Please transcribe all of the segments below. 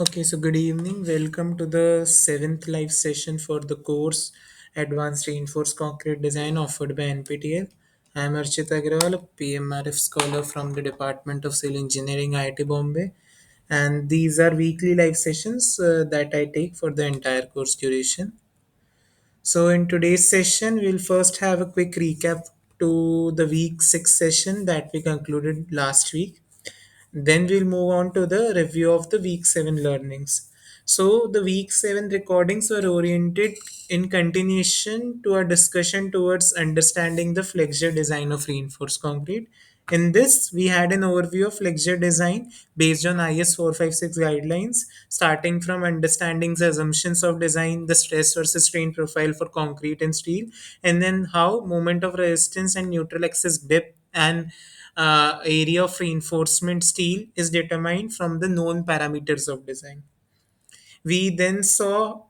Okay, so good evening. Welcome to the seventh live session for the course Advanced Reinforced Concrete Design offered by NPTEL. I am Archit Agrawal, a PMRF scholar from the Department of Civil Engineering, IIT Bombay. And these are weekly live sessions that I take for the entire course duration. So, in today's session, we'll first have a quick recap to the week 6 session that we concluded last week. Then we'll move on to the review of the week 7 learnings. So, the week 7 recordings were oriented in continuation to our discussion towards understanding the flexure design of reinforced concrete. In this, we had an overview of flexure design based on IS 456 guidelines, starting from understanding the assumptions of design, the stress versus strain profile for concrete and steel, and then how moment of resistance and neutral axis depth and area of reinforcement steel is determined from the known parameters of design. We then saw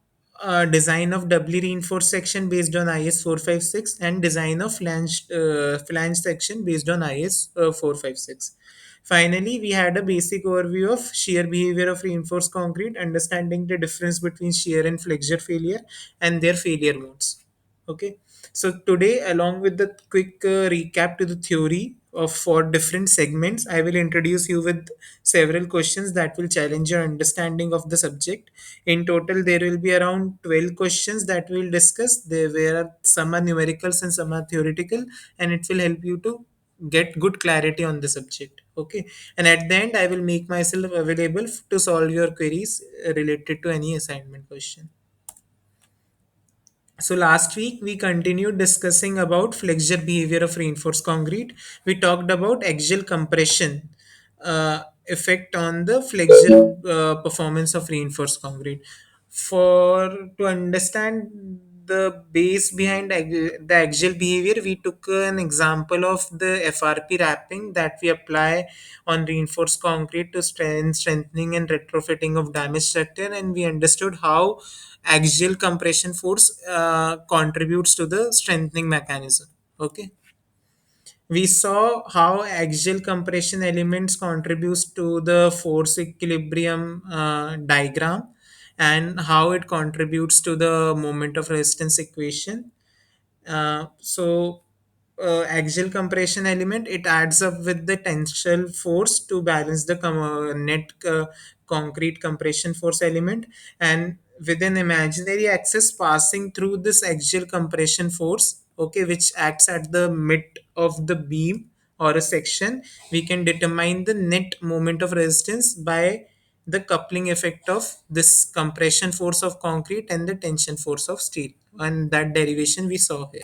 design of doubly reinforced section based on IS 456 and design of flange section based on IS 456. Finally, we had a basic overview of shear behavior of reinforced concrete, understanding the difference between shear and flexure failure and their failure modes. Okay, so today, along with the quick recap to the theory of four different segments, I will introduce you with several questions that will challenge your understanding of the subject. In total, there will be around 12 questions that we'll discuss. There where some are numericals and some are theoretical, and it will help you to get good clarity on the subject. Okay, and at the end, I will make myself available to solve your queries related to any assignment question. So last week we continued discussing about flexure behavior of reinforced concrete. We talked about axial compression effect on the flexure performance of reinforced concrete. For to understand the base behind the axial behavior, we took an example of the FRP wrapping that we apply on reinforced concrete to strengthening and retrofitting of damaged structure, and we understood how axial compression force contributes to the strengthening mechanism. Okay, we saw how axial compression elements contributes to the force equilibrium diagram and how it contributes to the moment of resistance equation. Axial compression element, it adds up with the tensile force to balance the net concrete compression force element, and with an imaginary axis passing through this axial compression force, okay, which acts at the mid of the beam or a section, we can determine the net moment of resistance by the coupling effect of this compression force of concrete and the tension force of steel, and that derivation we saw here.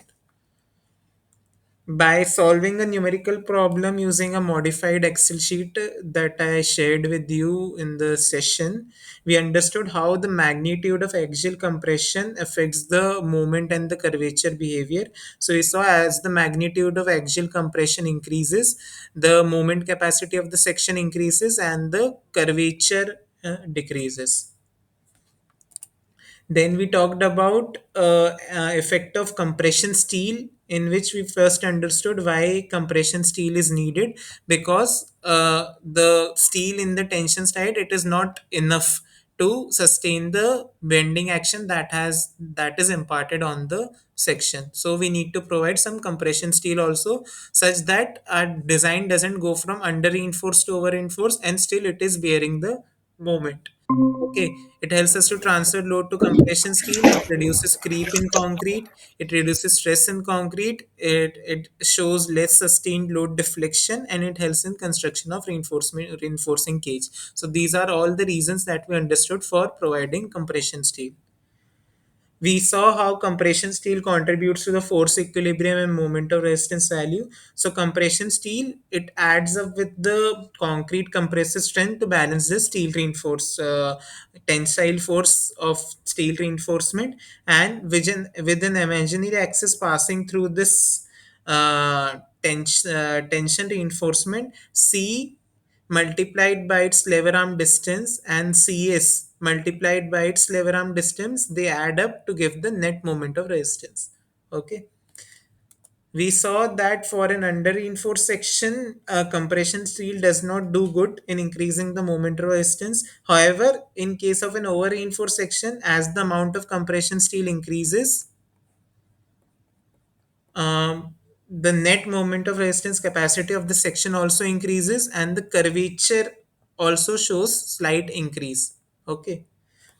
By solving a numerical problem using a modified Excel sheet that I shared with you in the session, we understood how the magnitude of axial compression affects the moment and the curvature behavior. So we saw as the magnitude of axial compression increases, the moment capacity of the section increases and the curvature decreases. Then we talked about effect of compression steel, in which we first understood why compression steel is needed, because the steel in the tension side, it is not enough to sustain the bending action that is imparted on the section. So we need to provide some compression steel also, such that our design doesn't go from under reinforced to over reinforced and still it is bearing the moment. Okay, it helps us to transfer load to compression steel. It reduces creep in concrete. It reduces stress in concrete. It shows less sustained load deflection, and it helps in construction of reinforcing cage. So these are all the reasons that we understood for providing compression steel. We saw how compression steel contributes to the force equilibrium and moment of resistance value. So compression steel, it adds up with the concrete compressive strength to balance the steel reinforce tensile force of steel reinforcement, and with an imaginary axis passing through this tension reinforcement, C multiplied by its lever arm distance and CS multiplied by its lever arm distance, they add up to give the net moment of resistance. Okay. We saw that for an under reinforced section, compression steel does not do good in increasing the moment resistance. However, in case of an over reinforced section, as the amount of compression steel increases, the net moment of resistance capacity of the section also increases, and the curvature also shows slight increase. Okay.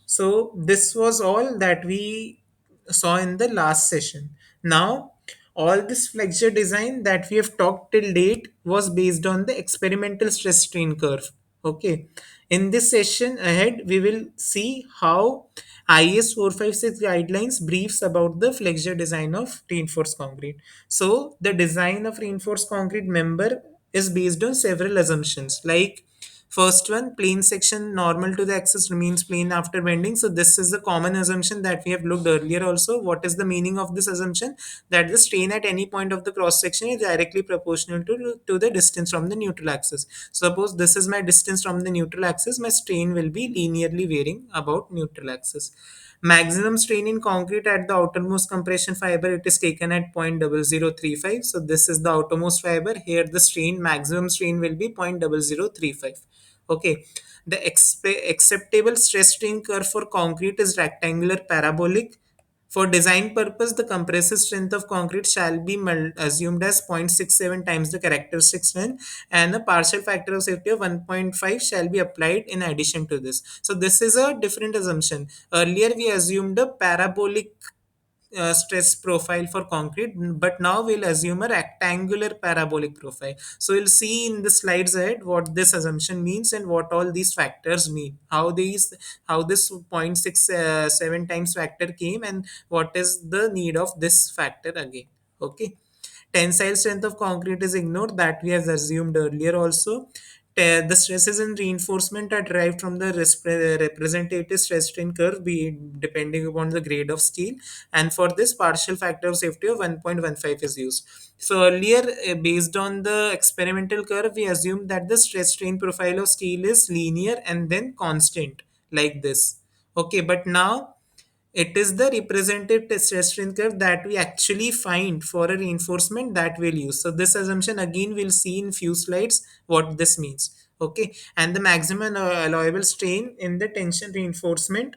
So this was all that we saw in the last session. Now, all this flexure design that we have talked till date was based on the experimental stress strain curve. Okay. In this session ahead, we will see how IS 456 guidelines briefs about the flexure design of reinforced concrete. So the design of reinforced concrete member is based on several assumptions, like first one, plane section normal to the axis remains plane after bending. So this is the common assumption that we have looked earlier also. What is the meaning of this assumption? That the strain at any point of the cross section is directly proportional to the distance from the neutral axis. Suppose this is my distance from the neutral axis, my strain will be linearly varying about neutral axis. Maximum strain in concrete at the outermost compression fiber, it is taken at 0.0035. So this is the outermost fiber. Here the strain, maximum strain will be 0.0035. Okay. The acceptable stress strain curve for concrete is rectangular parabolic. For design purpose, the compressive strength of concrete shall be assumed as 0.67 times the characteristic strength, and a partial factor of safety of 1.5 shall be applied in addition to this. So this is a different assumption. Earlier we assumed a parabolic stress profile for concrete, but now we'll assume a rectangular parabolic profile. So we'll see in the slides ahead what this assumption means and what all these factors mean, how this 0.67 times factor came, and what is the need of this factor again. Okay. Tensile strength of concrete is ignored, that we have assumed earlier also. The stresses in reinforcement are derived from the representative stress strain curve, depending upon the grade of steel. And for this, partial factor of safety of 1.15 is used. So earlier, based on the experimental curve, we assumed that the stress strain profile of steel is linear and then constant, like this. Okay, but now it is the representative stress strain curve that we actually find for a reinforcement that we'll use. So this assumption again we'll see in few slides what this means. Okay, and the maximum allowable strain in the tension reinforcement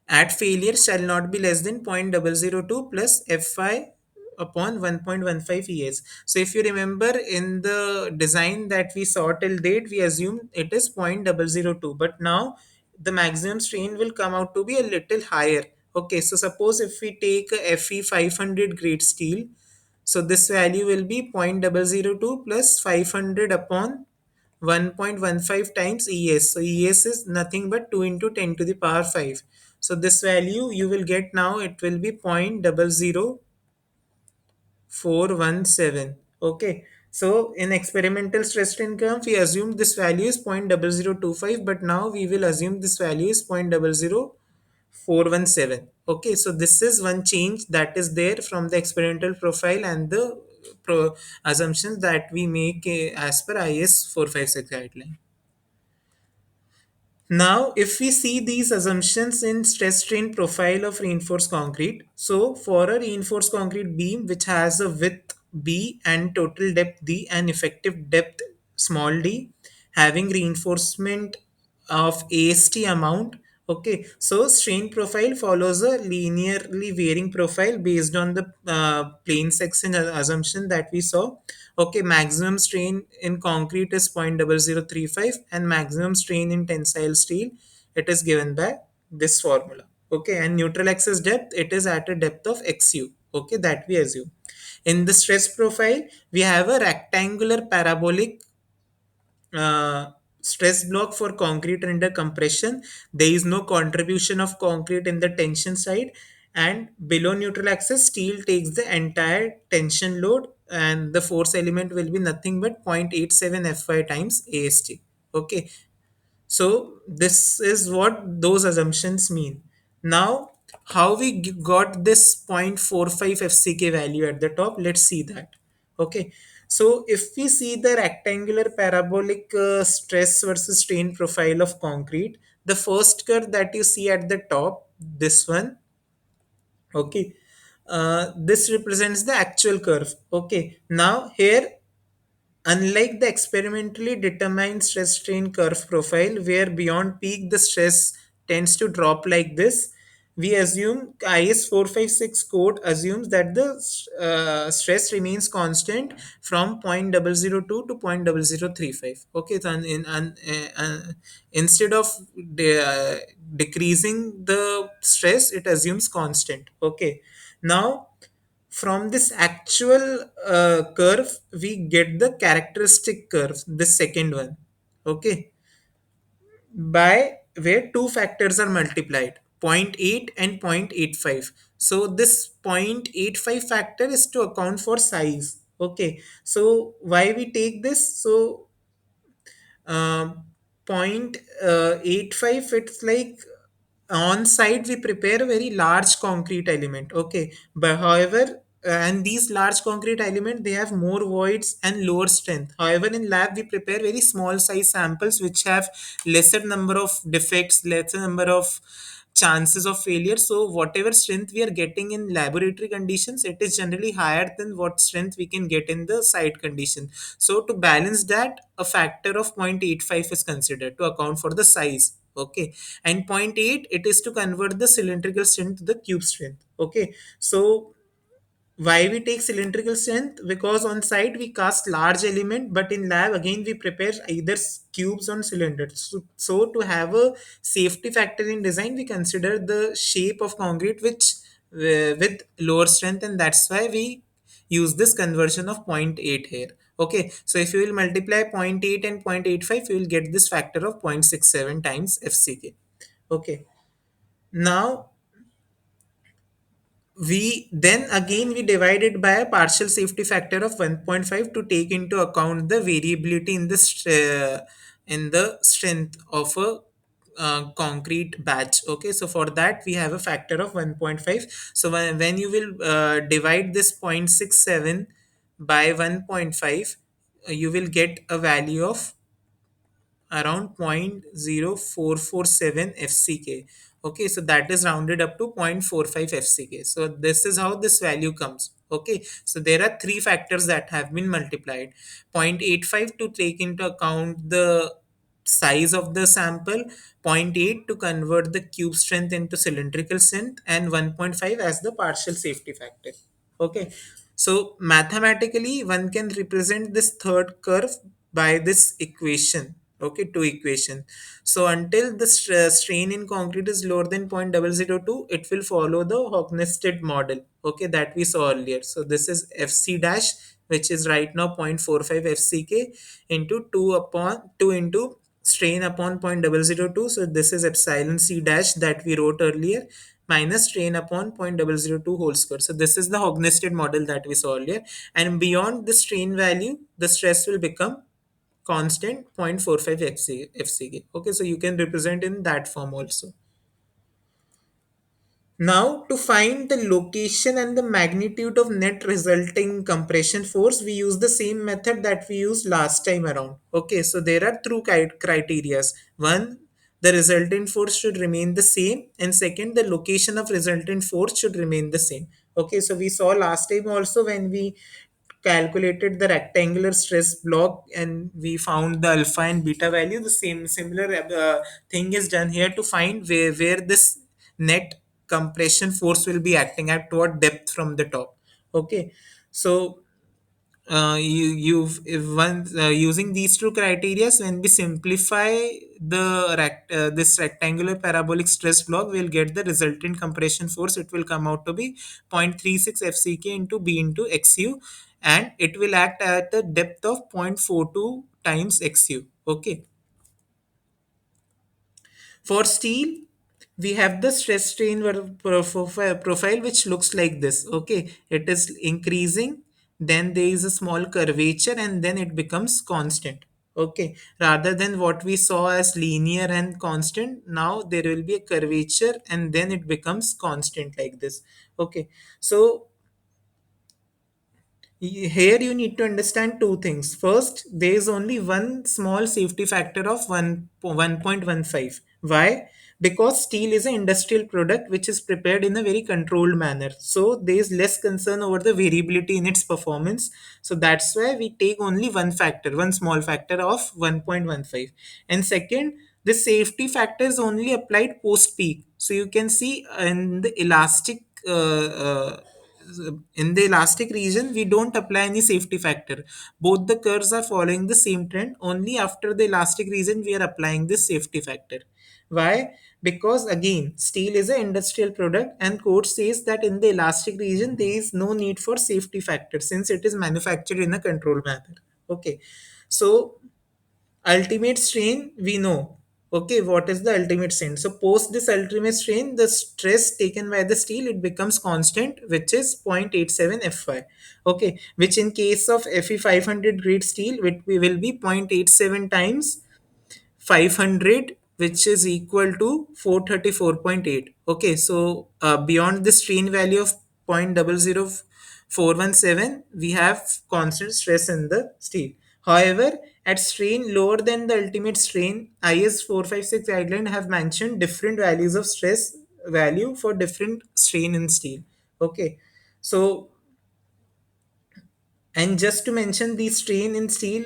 at failure shall not be less than 0.002 plus Fi upon 1.15 ES. So if you remember in the design that we saw till date, we assumed it is 0.002, but now the maximum strain will come out to be a little higher. Okay, so suppose if we take a Fe 500 grade steel, so this value will be 0.002 plus 500 upon 1.15 times ES. So ES is nothing but 2 into 10 to the power 5. So this value you will get now, it will be 0.00417. Okay. So in experimental stress strain curve, we assume this value is 0.0025, but now we will assume this value is 0.00417. Okay, so this is one change that is there from the experimental profile and the assumptions that we make as per IS 456 guideline. Now, if we see these assumptions in stress strain profile of reinforced concrete, so for a reinforced concrete beam which has a width B and total depth D and effective depth small d, having reinforcement of AST amount. Okay, so strain profile follows a linearly varying profile based on the plane section assumption that we saw. Okay, maximum strain in concrete is 0.0035 and maximum strain in tensile steel, it is given by this formula. Okay, and neutral axis depth, it is at a depth of XU. Okay, that we assume. In the stress profile, we have a rectangular parabolic stress block for concrete under compression. There is no contribution of concrete in the tension side, and below neutral axis steel takes the entire tension load, and the force element will be nothing but 0.87 Fy times AST. Okay, so this is what those assumptions mean. Now, how we got this 0.45 FCK value at the top, let's see that. Okay, so if we see the rectangular parabolic stress versus strain profile of concrete, the first curve that you see at the top, this one, okay, this represents the actual curve. Okay, now here, unlike the experimentally determined stress strain curve profile, where beyond peak the stress tends to drop like this, we assume IS 456 code assumes that the stress remains constant from 0.002 to 0.0035. Okay, so instead of decreasing the stress, it assumes constant. Okay, now from this actual curve we get the characteristic curve, the second one. Okay, by where two factors are multiplied, zero point 0.8 and 0.85. So this 0.85 factor is to account for size. Okay, so why we take this? So um, 0.85, it's like on site we prepare a very large concrete element. Okay, but however, and these large concrete element, they have more voids and lower strength. However, in lab we prepare very small size samples which have lesser number of defects, lesser number of chances of failure. So whatever strength we are getting in laboratory conditions, it is generally higher than what strength we can get in the site condition. So to balance that, a factor of 0.85 is considered to account for the size. Okay, and zero point 0.8, it is to convert the cylindrical strength to the cube strength. Okay, so why we take cylindrical strength? Because on site we cast large element, but in lab again we prepare either cubes or cylinders. So to have a safety factor in design, we consider the shape of concrete which with lower strength, and that's why we use this conversion of zero point 0.8 here. Okay, so if you will multiply zero point 0.8 and 0.85, you will get this factor of 0.67 times FCK. Okay, now we then again we divide it by a partial safety factor of 1.5 to take into account the variability in the in the strength of a concrete batch. Okay, so for that we have a factor of 1.5. So when you will divide this 0.67 by 1.5, you will get a value of around 0.0447 fck. Okay, so that is rounded up to 0.45 fck. So this is how this value comes. Okay, so there are three factors that have been multiplied: 0.85 to take into account the size of the sample, zero point 0.8 to convert the cube strength into cylindrical strength, and 1.5 as the partial safety factor. Okay, so mathematically one can represent this third curve by this equation. Okay, two equation. So until the strain in concrete is lower than 0.002, it will follow the Hocknested model. Okay, that we saw earlier. So this is FC dash, which is right now 0.45 FCK into 2 upon 2 into strain upon 0.002. So this is epsilon C dash that we wrote earlier, minus strain upon 0.002 whole square. So this is the Hocknested model that we saw earlier. And beyond the strain value, the stress will become constant 0.45 FCK. Okay, so you can represent in that form also. Now, to find the location and the magnitude of net resulting compression force, we use the same method that we used last time around. Okay, so there are two criterias. One, the resultant force should remain the same, and second, the location of resultant force should remain the same. Okay, so we saw last time also when we calculated the rectangular stress block and we found the alpha and beta value, the same similar thing is done here to find where this net compression force will be acting at what depth from the top. Okay, so you've if one using these two criteria, when we simplify this rectangular parabolic stress block, we'll get the resultant compression force. It will come out to be 0.36 fck into b into xu, and it will act at a depth of 0.42 times xu. Okay, for steel, we have the stress strain profile which looks like this. Okay, it is increasing, then there is a small curvature, and then it becomes constant. Okay, rather than what we saw as linear and constant, now there will be a curvature and then it becomes constant like this. Okay, so here you need to understand two things. First, there is only one small safety factor of 1.15. Why? because steel is an industrial product which is prepared in a very controlled manner, so there is less concern over the variability in its performance. So that's why we take only one small factor of 1.15. And second, the safety factor is only applied post peak. So you can see in the elastic region we don't apply any safety factor. Both the curves are following the same trend. Only after the elastic region we are applying this safety factor. Why? Because again, steel is an industrial product, and code says that in the elastic region there is no need for safety factor since it is manufactured in a controlled manner. Okay, so ultimate strain we know. Okay, what is the ultimate strain? So post this ultimate strain, the stress taken by the steel, it becomes constant, which is 0.87 fy. Okay, which in case of fe 500 grade steel we will be 0.87 times 500, which is equal to 434.8. Okay, so beyond the strain value of 0.00417, we have constant stress in the steel. However, at strain lower than the ultimate strain, IS 456 guideline have mentioned different values of stress value for different strain in steel. Okay, so and just to mention, the strain in steel,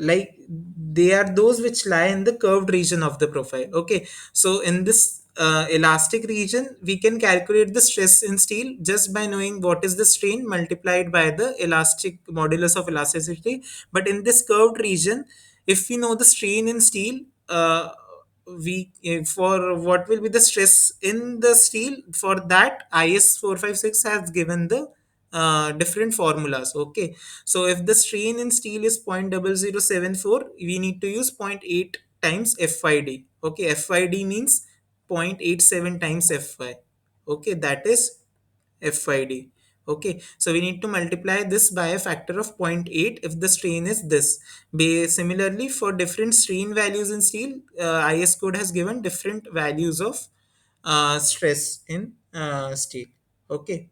like they are those which lie in the curved region of the profile. Okay, so in this elastic region, we can calculate the stress in steel just by knowing what is the strain multiplied by the elastic modulus of elasticity. But in this curved region, if we know the strain in steel, we for what will be the stress in the steel, for that IS 456 has given the different formulas. Okay, so if the strain in steel is 0.0074, we need to use zero point 0.8 times FID. Okay, FID means 0.87 times FY. Okay, that is FID. Okay, so we need to multiply this by a factor of zero point 0.8 if the strain is this. Similarly, for different strain values in steel, IS code has given different values of stress in steel. Okay,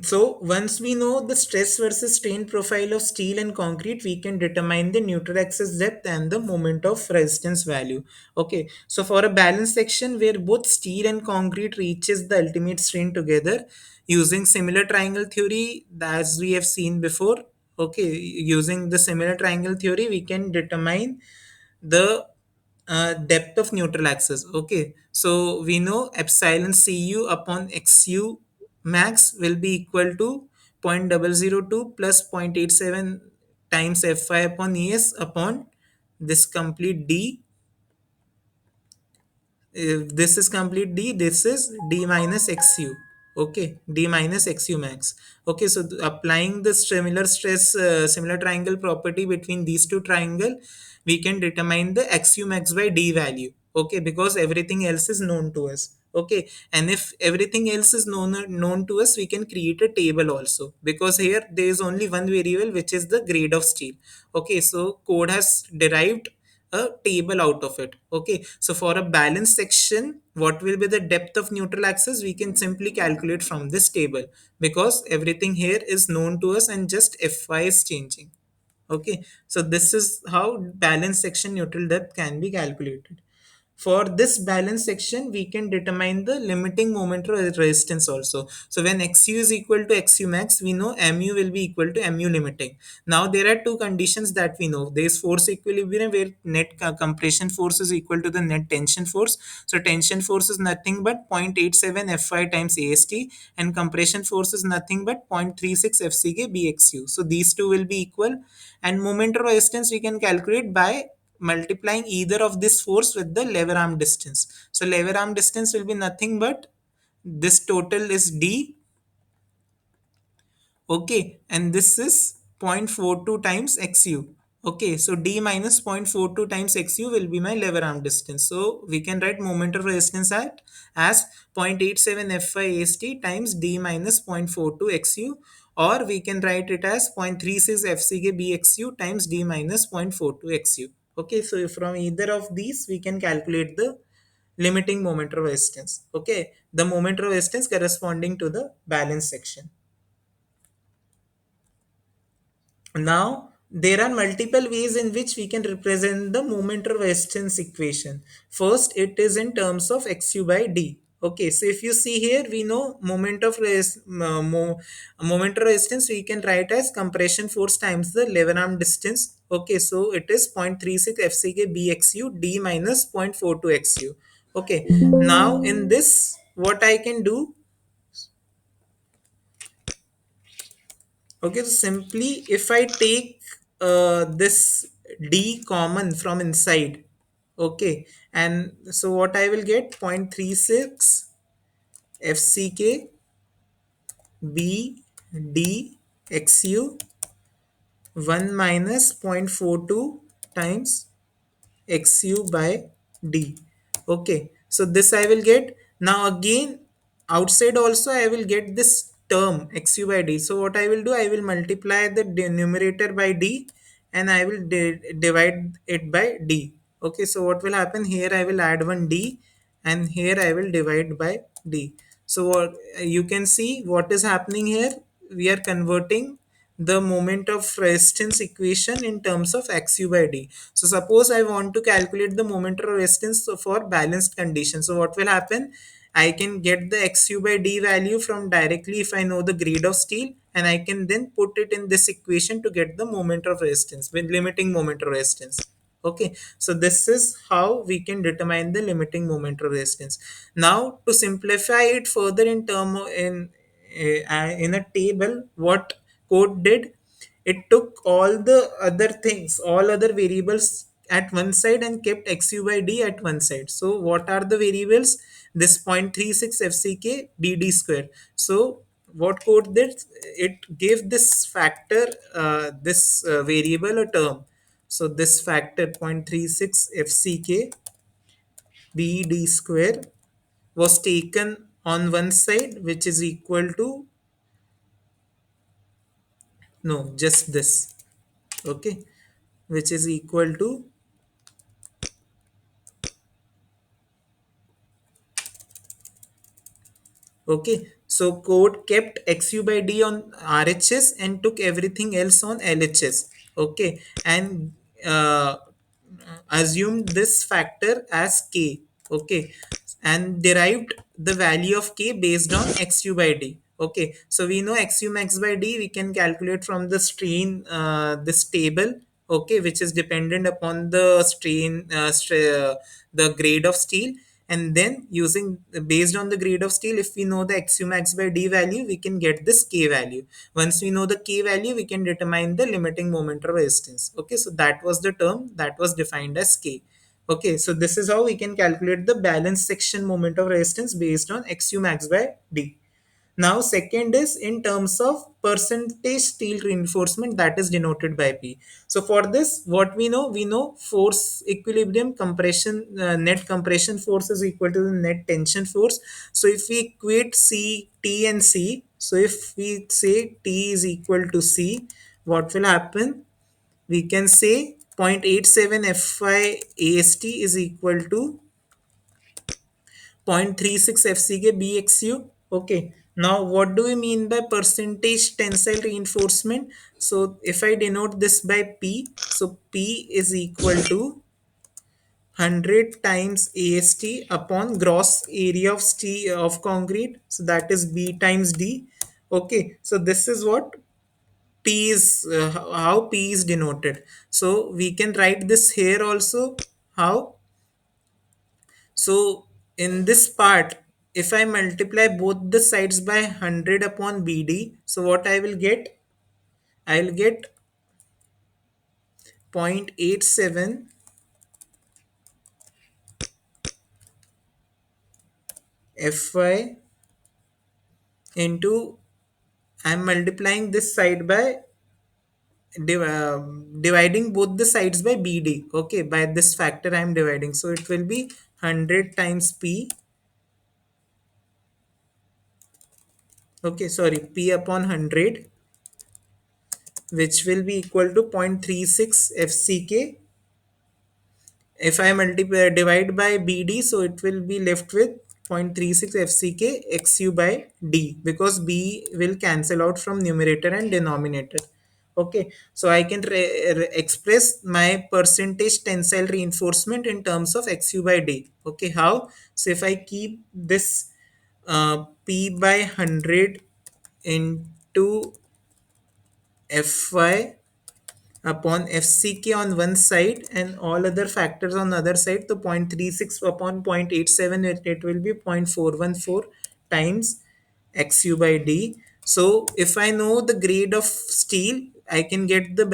so once we know the stress versus strain profile of steel and concrete, we can determine the neutral axis depth and the moment of resistance value. Okay, so for a balanced section where both steel and concrete reaches the ultimate strain together, using similar triangle theory as we have seen before. Okay, using the similar triangle theory, we can determine the depth of neutral axis. Okay, so we know epsilon cu upon xu max will be equal to 0.002 plus 0.87 times fi upon es upon this complete d. If this is complete d, this is d minus xu. Okay, d minus xu max. Okay, so applying the similar stress similar triangle property between these two triangle, we can determine the xu max by d value. Okay, because everything else is known to us. Okay, and if everything else is known to us, we can create a table also, because here there is only one variable, which is the grade of steel. Okay, so code has derived a table out of it. Okay, so for a balanced section, what will be the depth of neutral axis, we can simply calculate from this table, because everything here is known to us and just fy is changing. Okay, so this is how balanced section neutral depth can be calculated. For this balance section, we can determine the limiting moment or resistance also. So when xu is equal to xu max, we know mu will be equal to mu limiting. Now there are two conditions that we know. There is force equilibrium where net compression force is equal to the net tension force. So tension force is nothing but 0.87 Fy times AST, and compression force is nothing but 0.36 FCK BXU. So these two will be equal, and moment of resistance we can calculate by multiplying either of this force with the lever arm distance. So lever arm distance will be nothing but this total is d. Okay, and this is 0.42 times xu. Okay, so d minus 0.42 times xu will be my lever arm distance. So we can write moment of resistance at as 0.87 FIAST times d minus 0.42 xu, or we can write it as 0.36 FCK BXU times d minus 0.42 xu. Okay, so from either of these we can calculate the limiting moment of resistance. Okay, the moment of resistance corresponding to the balance section. Now there are multiple ways in which we can represent the moment of resistance equation. First, it is in terms of xu by d. Okay, so if you see here, we know moment of resistance we can write as compression force times the lever arm distance. Okay, so it is 0.36 fck bxu d minus 0.42 xu. Okay, now in this, what I can do, okay, so simply if I take this d common from inside, okay, and so what I will get 0.36 fck b d xu 1 minus 0.42 times xu by d. Okay, so this I will get. Now again, outside also I will get this term xu by d. So what I will do, I will multiply the numerator by d and I will divide it by d. Okay, so what will happen here, I will add one d and here I will divide by d. So what you can see what is happening here, we are converting the moment of resistance equation in terms of xu by d. So suppose I want to calculate the moment of resistance for balanced condition. So what will happen? I can get the xu by d value from directly if I know the grade of steel, and I can then put it in this equation to get the moment of resistance with limiting moment of resistance. Okay, so this is how we can determine the limiting moment of resistance. Now to simplify it further in term in a table, what code did, it took all the other things, all other variables at one side and kept xu by d at one side. So what are the variables? This 0.36 fck bd square. So what code did, it gave this factor, this variable a term. So this factor 0.36 fck bd square was taken on one side, which is equal to, no, just this. Okay, which is equal to, okay, so code kept xu by d on RHS and took everything else on LHS. Okay, and assumed this factor as k. Okay, and derived the value of k based on xu by d. Okay, so we know xu max by d we can calculate from the strain, this table. Okay, which is dependent upon the strain, the grade of steel, and then using based on the grade of steel, if we know the xu max by d value, we can get this k value. Once we know the k value, we can determine the limiting moment of resistance. Okay, so that was the term that was defined as k. Okay, so this is how we can calculate the balance section moment of resistance based on xu max by d. Now, second is in terms of percentage steel reinforcement, that is denoted by P. So for this, what we know force equilibrium compression, net compression force is equal to the net tension force. So if we equate C, T and C, so if we say T is equal to C, what will happen? We can say 0.87 Fy AST is equal to 0.36 FCK BXU. Okay. Now, what do we mean by percentage tensile reinforcement? So, if I denote this by P, so P is equal to 100 times AST upon gross area of steel of concrete. So, that is B times D. Okay. So, this is what P is, how P is denoted. So, we can write this here also. How? So in this part, if I multiply both the sides by 100 upon BD, so what I will get? I will get 0.87 Fy into, I'm multiplying this side by dividing both the sides by BD. Okay, by this factor I am dividing. So it will be 100 times P. Okay, sorry, P upon 100, which will be equal to 0.36 FCK. If I multiply divide by BD, so it will be left with 0.36 FCK XU by D, because B will cancel out from numerator and denominator. Okay, so I can express my percentage tensile reinforcement in terms of xu by d. Okay, how? So if I keep this p by 100 into fy upon fck on one side and all other factors on the other side, so 0.36 upon 0.87, it will be 0.414 times xu by d. So if I know the grade of steel, I can get the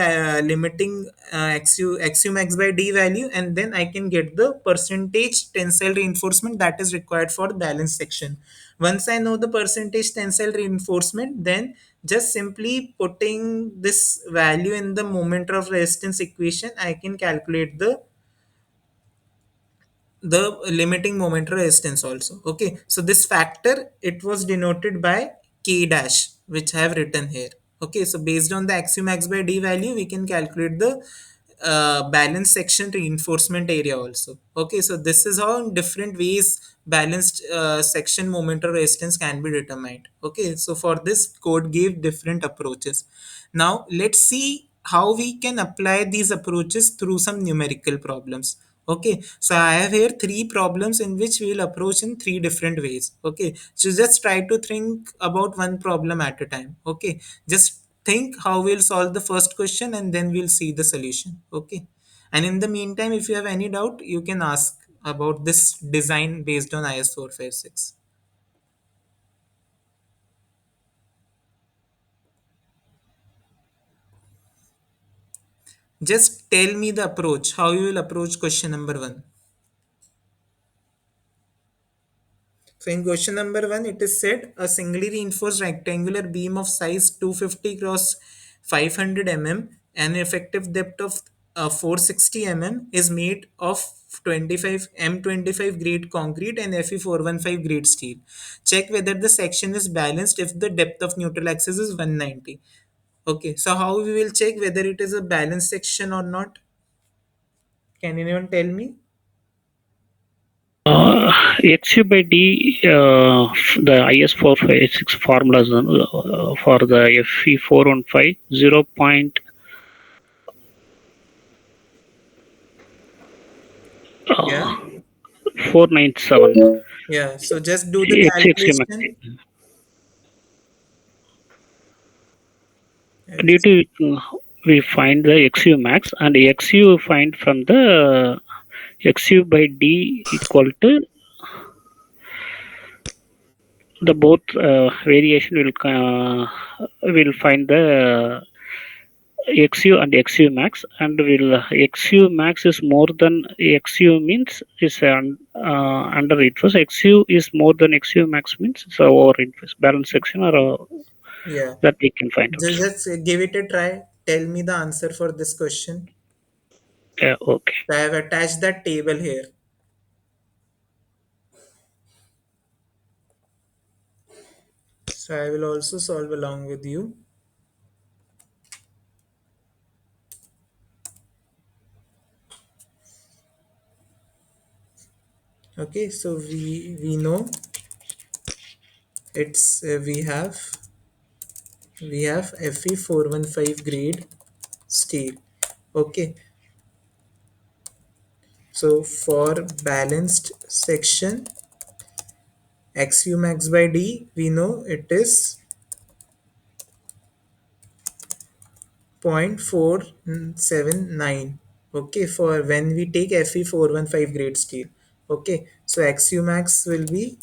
limiting xu max by d value, and then I can get the percentage tensile reinforcement that is required for the balance section. Once I know the percentage tensile reinforcement, then just simply putting this value in the moment of resistance equation, I can calculate the limiting moment resistance also. Okay, so this factor, it was denoted by k dash, which I have written here. Okay, so based on the axiom max by d value, we can calculate the balance section reinforcement area also. Okay, so this is how in different ways balanced section moment of resistance can be determined. Okay, so for this code gave different approaches. Now let's see how we can apply these approaches through some numerical problems. Okay, so I have here three problems in which we will approach in three different ways. Okay, so just try to think about one problem at a time. Okay, just think how we'll solve the first question and then we'll see the solution. Okay, and in the meantime, if you have any doubt, you can ask about this design based on IS 456. Just tell me the approach, how you will approach question number one. So in question number one, it is said a singly reinforced rectangular beam of size 250 cross 500 mm and effective depth of 460 mm is made of 25 M25 grade concrete and Fe415 grade steel. Check whether the section is balanced if the depth of neutral axis is 190. Okay, so how we will check whether it is a balanced section or not? Can anyone tell me? XU by D, the IS456 formulas for the Fe415 Yeah, 0.497 yeah. So just do the XXU max. calculation. Yeah, Due just to we find the XU max and XU find from the XU by D equal to the both variation will find the XU and XU max, and will XU max is more than XU means is under reinforced. XU is more than XU max means it's over reinforced balance section or yeah. that we can find out. Just give it a try. Tell me the answer for this question. Yeah, okay. So I have attached that table here. So I will also solve along with you. Okay, so we know it's we have Fe415 grade steel. Okay, so for balanced section, XU max by D, we know it is 0.479. Okay, for when we take Fe415 grade steel. Okay, so XU max will be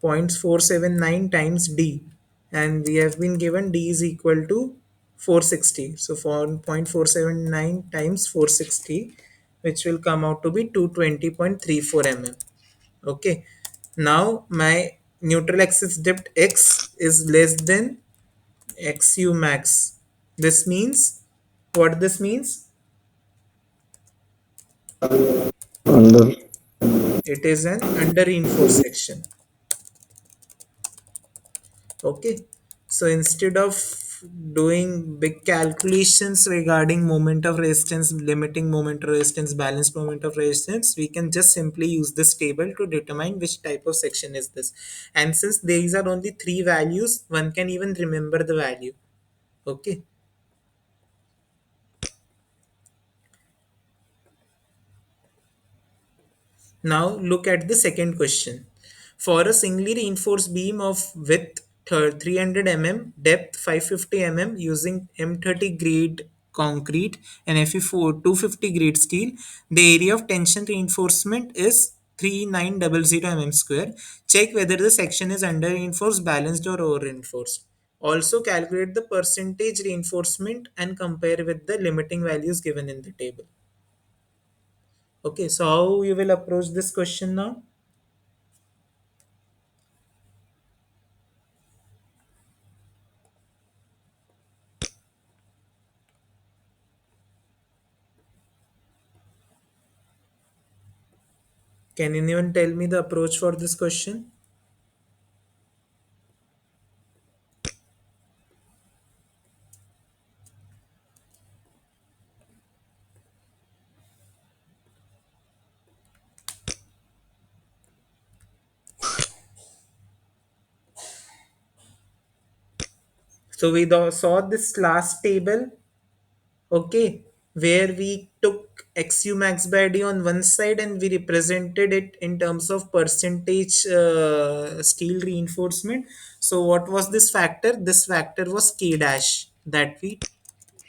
0.479 times D, and we have been given D is equal to 460. So for 0.479 times 460, which will come out to be 220.34 mm. Okay, now my neutral axis depth x is less than xu max. This means, what this means? Under It is an under reinforced section. Okay, so instead of doing big calculations regarding moment of resistance, limiting moment of resistance, balanced moment of resistance, we can just simply use this table to determine which type of section is this. And since these are only three values, one can even remember the value. Okay. Now look at the second question. For a singly reinforced beam of width 300 mm, depth 550 mm using M30 grade concrete and Fe4 250 grade steel, the area of tension reinforcement is 3900 mm square. Check whether the section is under reinforced, balanced or over reinforced. Also calculate the percentage reinforcement and compare with the limiting values given in the table. Okay, so how you will approach this question now? Can anyone tell me the approach for this question? So we saw this last table, okay, where we took XU max by D on one side and we represented it in terms of percentage steel reinforcement. So what was this factor? This factor was K dash that we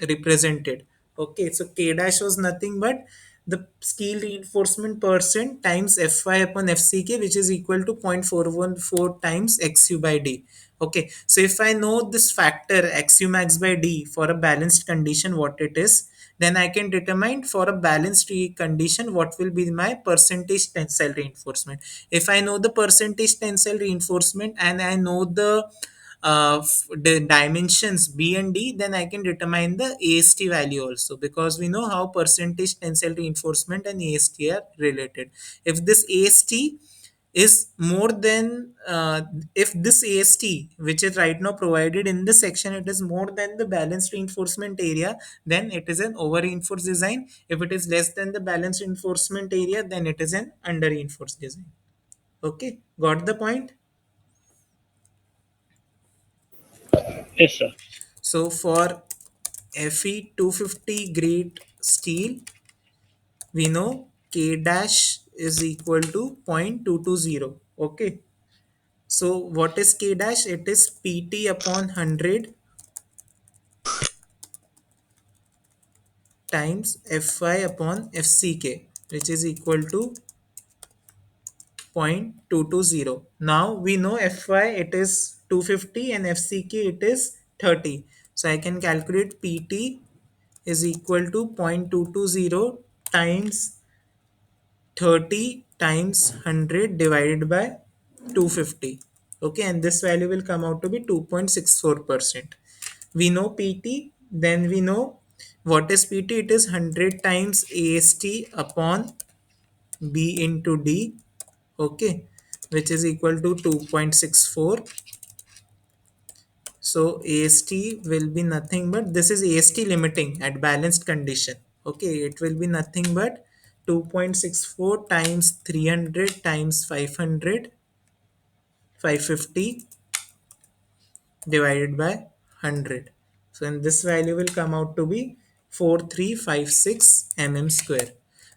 represented. Okay, so K dash was nothing but the steel reinforcement percent times Fy upon Fck, which is equal to 0.414 times Xu by D. Okay, so if I know this factor Xu max by D for a balanced condition, what it is, then I can determine for a balanced condition what will be my percentage tensile reinforcement. If I know the percentage tensile reinforcement and I know the dimensions B and D, then I can determine the AST value also, because we know how percentage tensile reinforcement and AST are related. If this AST is more than if this AST which is right now provided in this section, it is more than the balanced reinforcement area, then it is an over reinforced design. If it is less than the balanced reinforcement area, then it is an under reinforced design. Okay, got the point? Yes, sir. So for Fe 250 grade steel, we know K dash is equal to 0.220. Okay. So what is K dash? It is PT upon 100 times Fy upon Fck, which is equal to 0.220. Now we know Fy it is 250 and Fck it is 30. So I can calculate PT is equal to 0.220 times 30 times 100 divided by 250. Okay, and this value will come out to be 2.64%. We know PT, then we know what is PT. It is 100 times AST upon B into D, okay, which is equal to 2.64. So AST will be nothing but, this is AST limiting at balanced condition. Okay, it will be nothing but 2.64 times 300 times 500, 550 divided by 100. So and this value will come out to be 4356 mm square.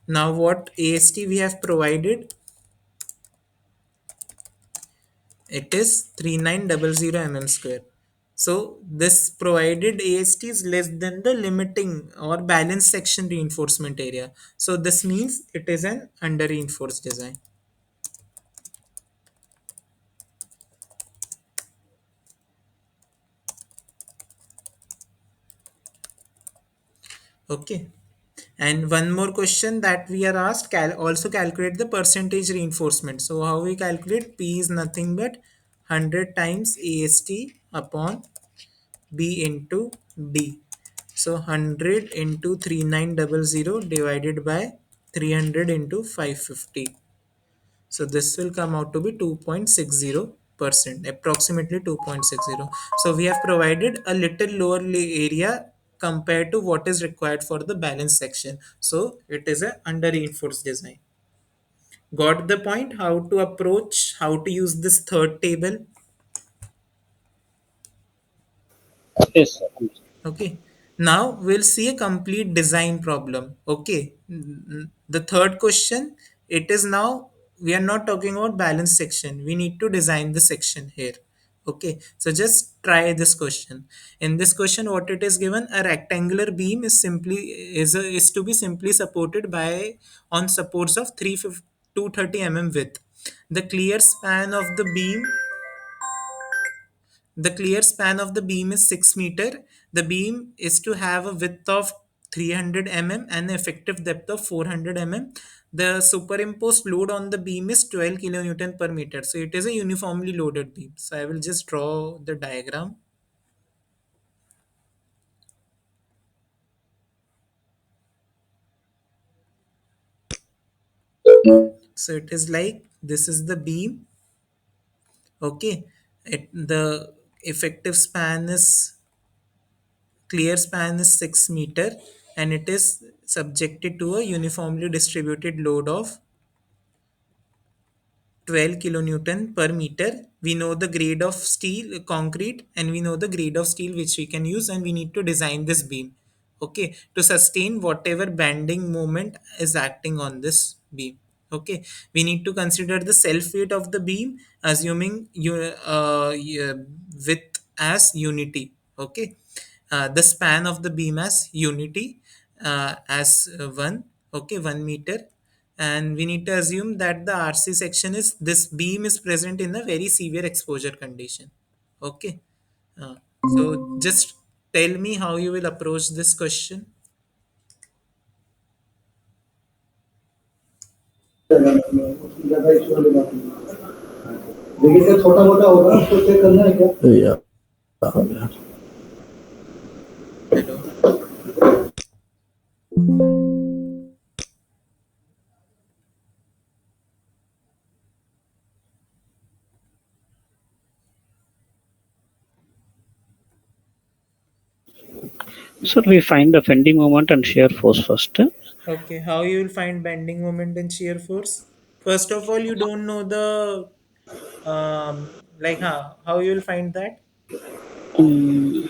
Now what AST we have provided, it is 3900 mm square. So this provided AST is less than the limiting or balance section reinforcement area. So this means it is an under reinforced design. Okay. And one more question that we are asked, also calculate the percentage reinforcement. So how we calculate? P is nothing but 100 times AST upon B into D. So 100 into 3900 divided by 300 into 550. So this will come out to be 2.60%, approximately 2.60. So we have provided a little lower area compared to what is required for the balance section. So it is a under reinforced design. Got the point? How to approach, how to use this third table? Yes, sir. Okay. Now we'll see a complete design problem. Okay. The third question, it is now we are not talking about balance section. We need to design the section here. Okay. So just try this question. In this question, what it is given, a rectangular beam is to be simply supported by on supports of 230 mm width. The clear span of the beam the clear span of the beam is 6 meter. The beam is to have a width of 300 mm and an effective depth of 400 mm. The superimposed load on the beam is 12 kilonewton per meter. So it is a uniformly loaded beam. So I will just draw the diagram. So it is like this is the beam. Okay. The effective span is clear span is 6 meter and it is subjected to a uniformly distributed load of 12 kilonewton per meter. We know the grade of steel concrete and we know the grade of steel which we can use, and we need to design this beam, okay, to sustain whatever bending moment is acting on this beam. Okay, we need to consider the self weight of the beam, assuming yeah, width as unity. Okay, the span of the beam as unity, as 1, okay, 1 meter. And we need to assume that the RC section is this beam is present in a very severe exposure condition. Okay. Uh, so just tell me how you will approach this question. देखिए क्या छोटा मोटा होगा उसको check करना है क्या या Hello. So we find the bending moment and shear force first. Okay. How you will find bending moment and shear force? First of all, you don't know the like how you will find that? Um,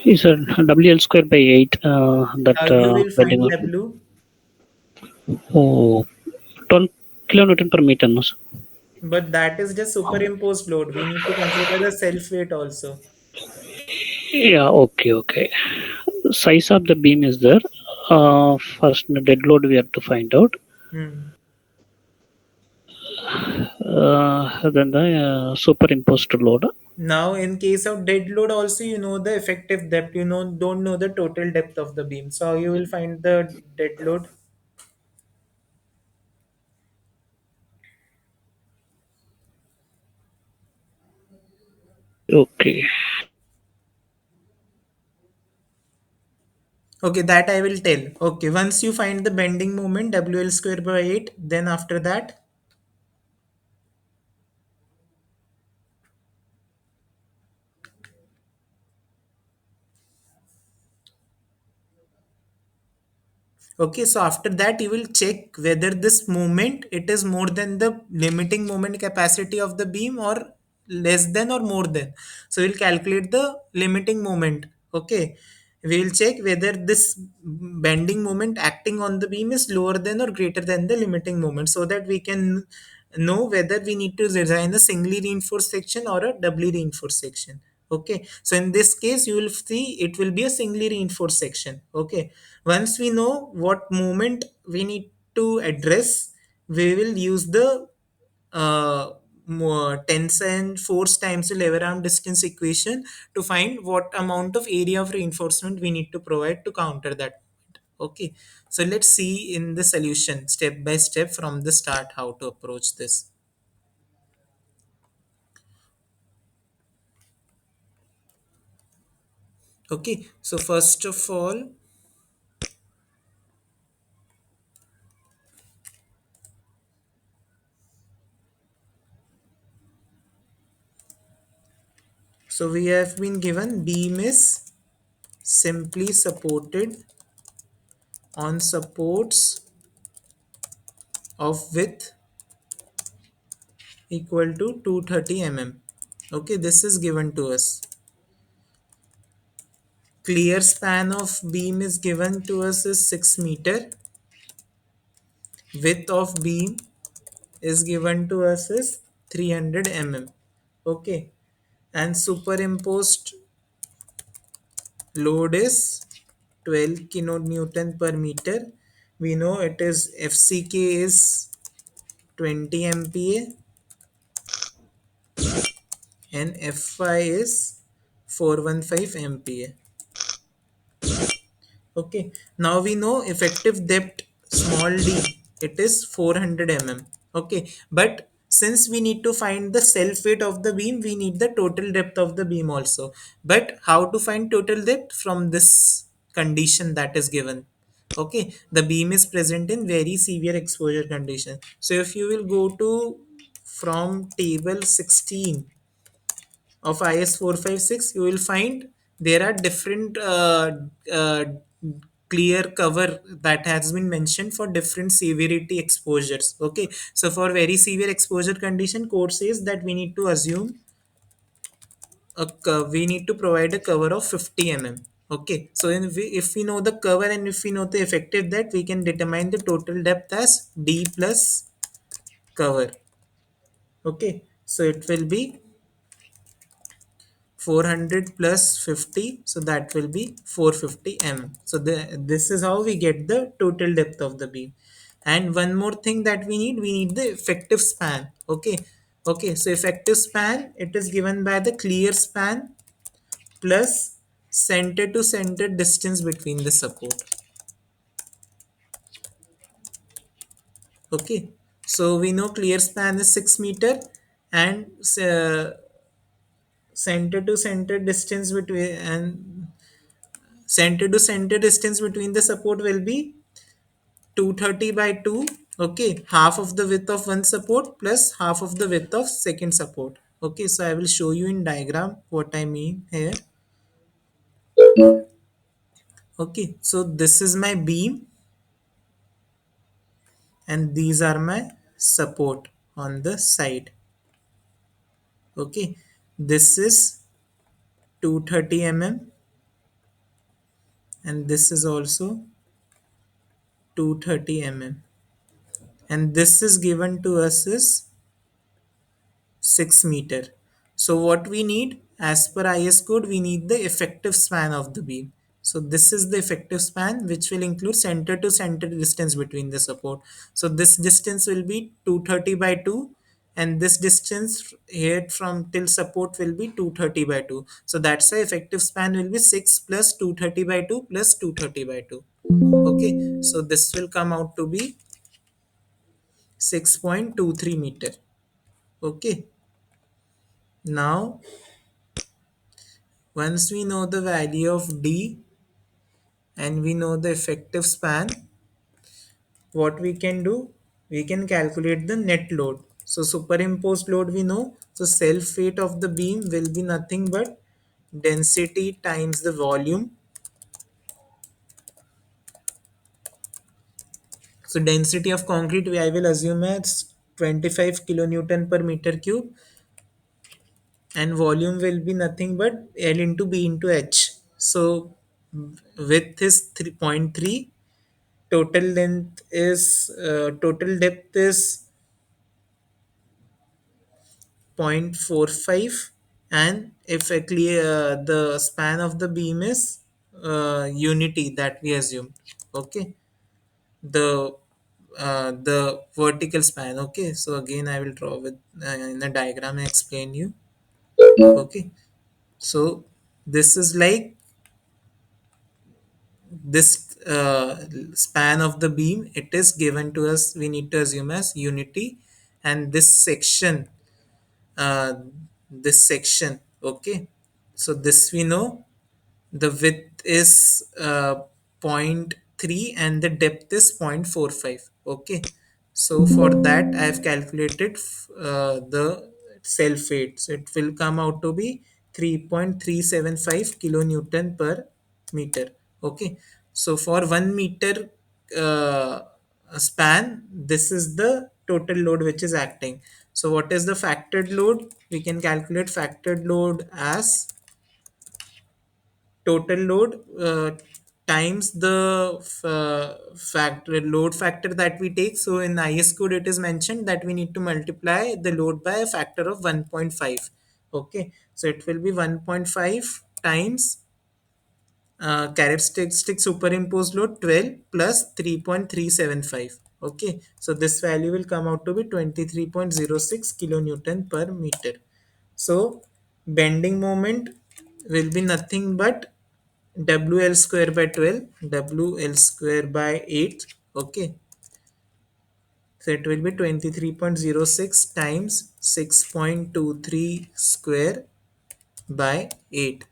is a WL square by 8 that How you will bending find moment. W? Oh, 12 kilonewton per meter. No, sir. But that is just superimposed load. We need to consider the self weight also. Yeah, okay, okay. Size of the beam is there. First, the dead load we have to find out. Hmm. Then the superimposed load. Now, in case of dead load, also you know the effective depth. You know don't know the total depth of the beam. So how you will find the dead load? Okay. Okay, that I will tell. Okay, once you find the bending moment, WL square by 8, then after that, okay, so after that you will check whether this moment it is more than the limiting moment capacity of the beam or less than or more than. So we'll calculate the limiting moment. Okay, we will check whether this bending moment acting on the beam is lower than or greater than the limiting moment, so that we can know whether we need to design a singly reinforced section or a doubly reinforced section. Okay, so in this case you will see it will be a singly reinforced section. Okay, once we know what moment we need to address, we will use the tensile force times the lever arm distance equation to find what amount of area of reinforcement we need to provide to counter that. Okay, so let's see in the solution step by step from the start how to approach this. Okay, so first of all, so we have been given beam is simply supported on supports of width equal to 230 mm. Okay, this is given to us. clear span of beam is given to us is 6 meter. Width of beam is given to us is 300 mm. Okay, and superimposed load is 12 kilonewton per meter. We know it is FCK is 20 MPa and Fy is 415 MPa. Okay, now we know effective depth small d, it is 400 mm. Okay, but since we need to find the self weight of the beam, we need the total depth of the beam also. But how to find total depth? From this condition that is given. Okay, the beam is present in very severe exposure condition. So if you will go to from table 16 of IS 456, you will find there are different uh, clear cover that has been mentioned for different severity exposures. Okay, so for very severe exposure condition, code says that we need to assume we need to provide a cover of 50 mm. Okay, so if we know the cover and if we know the effective depth, we can determine the total depth as d plus cover. Okay, so it will be 400 plus 50, so that will be 450 mm. So this is how we get the total depth of the beam. And one more thing that we need the effective span. Okay, okay, so effective span, it is given by the clear span plus center to center distance between the support. Okay, so we know clear span is 6 meter and center to center distance between and center to center distance between the support will be 230 by 2. Okay, half of the width of one support plus half of the width of second support. Okay, so I will show you in diagram what I mean here. Okay, so this is my beam and these are my support on the side. Okay, this is 230 mm and this is also 230 mm, and this is given to us is 6 meter. So what we need as per IS code, we need the effective span of the beam. So this is the effective span which will include center to center distance between the support. So this distance will be 230 by 2 and this distance here from till support will be 230 by 2. So that's the effective span will be 6 plus 230 by 2 plus 230 by 2. Okay, so this will come out to be 6.23 meter. Okay, now once we know the value of D and we know the effective span, what we can do? We can calculate the net load. So superimposed load we know. So self weight of the beam will be nothing but density times the volume. So density of concrete I will assume as 25 kilonewton per meter cube and volume will be nothing but L into B into H. So width is 3.3, total length is total depth is 0.45, and if a clear the span of the beam is unity that we assume. Okay, the the vertical span. Okay, so again I will draw with in a diagram and explain you. Okay, so this is like this span of the beam, it is given to us, we need to assume as unity, and uh, this section. Okay, so this we know the width is zero point 0.3 and the depth is 0.45. Okay, so for that I have calculated the self weight, so it will come out to be 3.375 kilonewton per meter. Okay, so for 1 meter uh, span, this is the total load which is acting. So what is the factored load? We can calculate factored load as total load times the factor load factor that we take. So in IS code it is mentioned that we need to multiply the load by a factor of 1.5. Okay, so it will be 1.5 times characteristic superimposed load 12 plus 3.375. Okay, so this value will come out to be 23.06 kilonewton per meter. So bending moment will be nothing but WL square by 12, WL square by 8. Okay, so it will be 23.06 times 6.23 square by 8.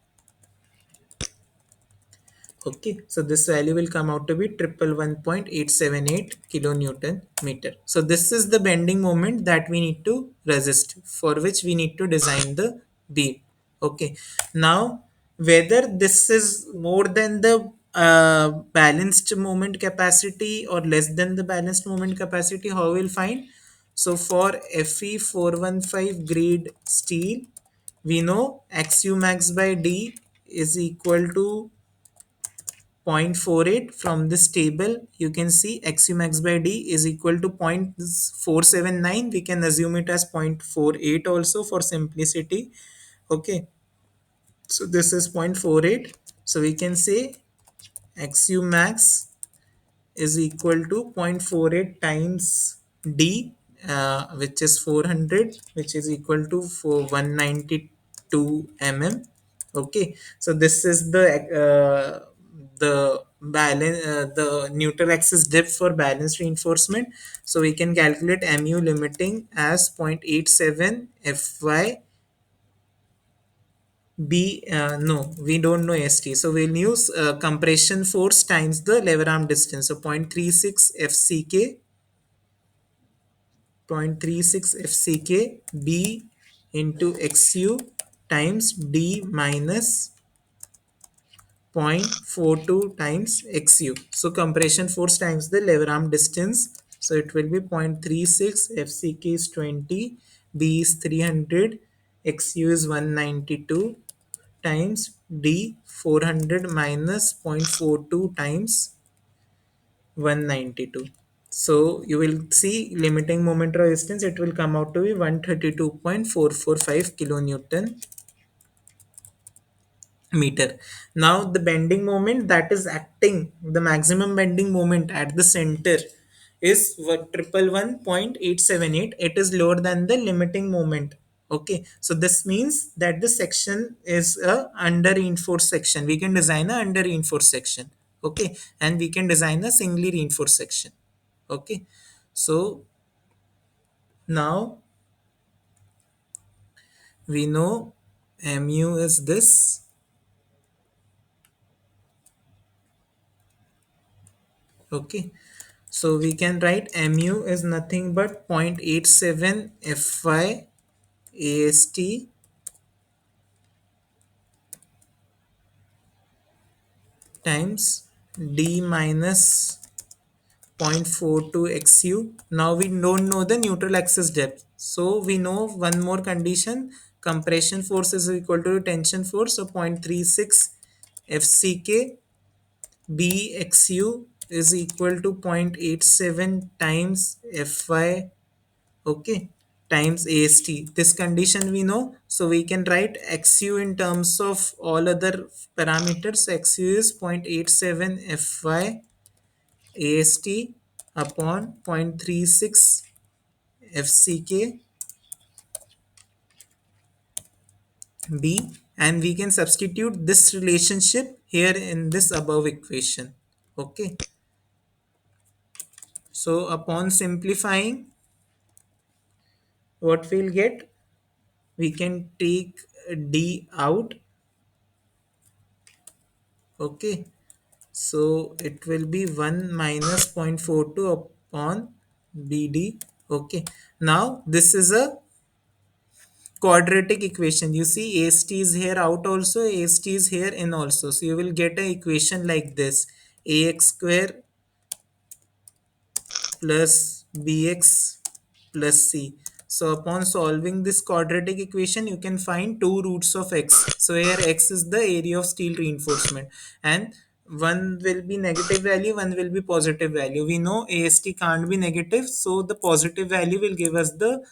Okay, so this value will come out to be 111.878 kilonewton meter. So this is the bending moment that we need to resist, for which we need to design the beam. Okay, now whether this is more than the balanced moment capacity or less than the balanced moment capacity, how we'll find? So for Fe 415 grade steel, we know Xu max by D is equal to 0.48. From this table you can see Xu max by D is equal to 0.479. We can assume it as 0.48 also for simplicity. Okay, so this is 0.48, so we can say Xu max is equal to 0.48 times D, which is 400, which is equal to 192 mm. Okay, so this is the balance, the neutral axis depth for balanced reinforcement. So we can calculate mu limiting as 0.87 Fy B. No, we don't know ST. So we'll use compression force times the lever arm distance. So 0.36 FCK, 0.36 FCK B into XU times D minus 0.42 times XU. So compression force times the lever arm distance. So it will be 0.36, FCK is 20, B is 300, XU is 192 times D 400 minus 0.42 times 192. So you will see limiting moment resistance, it will come out to be 132.445 kilonewton meter. Now the bending moment that is acting, the maximum bending moment at the center is 111.878. It is lower than the limiting moment. Okay, so this means that the section is a under reinforced section. We can design a under reinforced section. Okay, and we can design a singly reinforced section. Okay, so now we know mu is this. Okay, so we can write mu is nothing but 0.87 Fy AST times D minus 0.42 XU. Now we don't know the neutral axis depth. So we know one more condition. Compression force is equal to tension force. So 0.36 FCK BXU is equal to 0.87 times Fy, okay, times AST. This condition we know, so we can write XU in terms of all other parameters. XU is 0.87 Fy AST upon 0.36 FCK B, and we can substitute this relationship here in this above equation. Okay, so upon simplifying, what we'll get, we can take D out. Okay, so it will be 1 minus 0.42 upon BD. Okay, now this is a quadratic equation. You see AST is here out also, AST is here in also. So you will get an equation like this: AX square plus BX plus C. So upon solving this quadratic equation, you can find two roots of x. So here x is the area of steel reinforcement, and one will be negative value, one will be positive value. We know AST can't be negative, so the positive value will give us the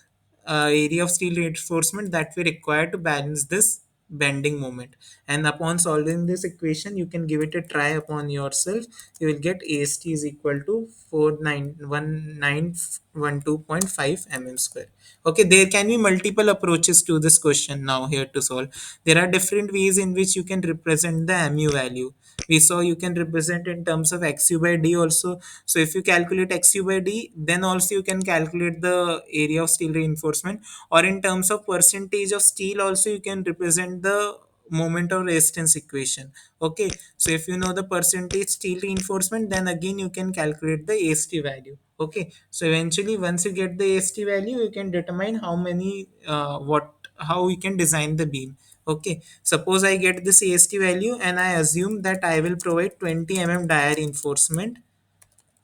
area of steel reinforcement that we require to balance this bending moment. And upon solving this equation, you can give it a try upon yourself. You will get AST is equal to 491912.5 mm square. Okay, there can be multiple approaches to this question now here to solve. There are different ways in which you can represent the mu value. We saw you can represent in terms of xu by d also. So if you calculate xu by d, then also you can calculate the area of steel reinforcement, or in terms of percentage of steel also you can represent the moment of resistance equation. Okay, so if you know the percentage steel reinforcement, then again you can calculate the AST value. Okay, so eventually once you get the AST value, you can determine how many how we can design the beam. Okay, suppose I get this AST value and I assume that I will provide 20 dia reinforcement.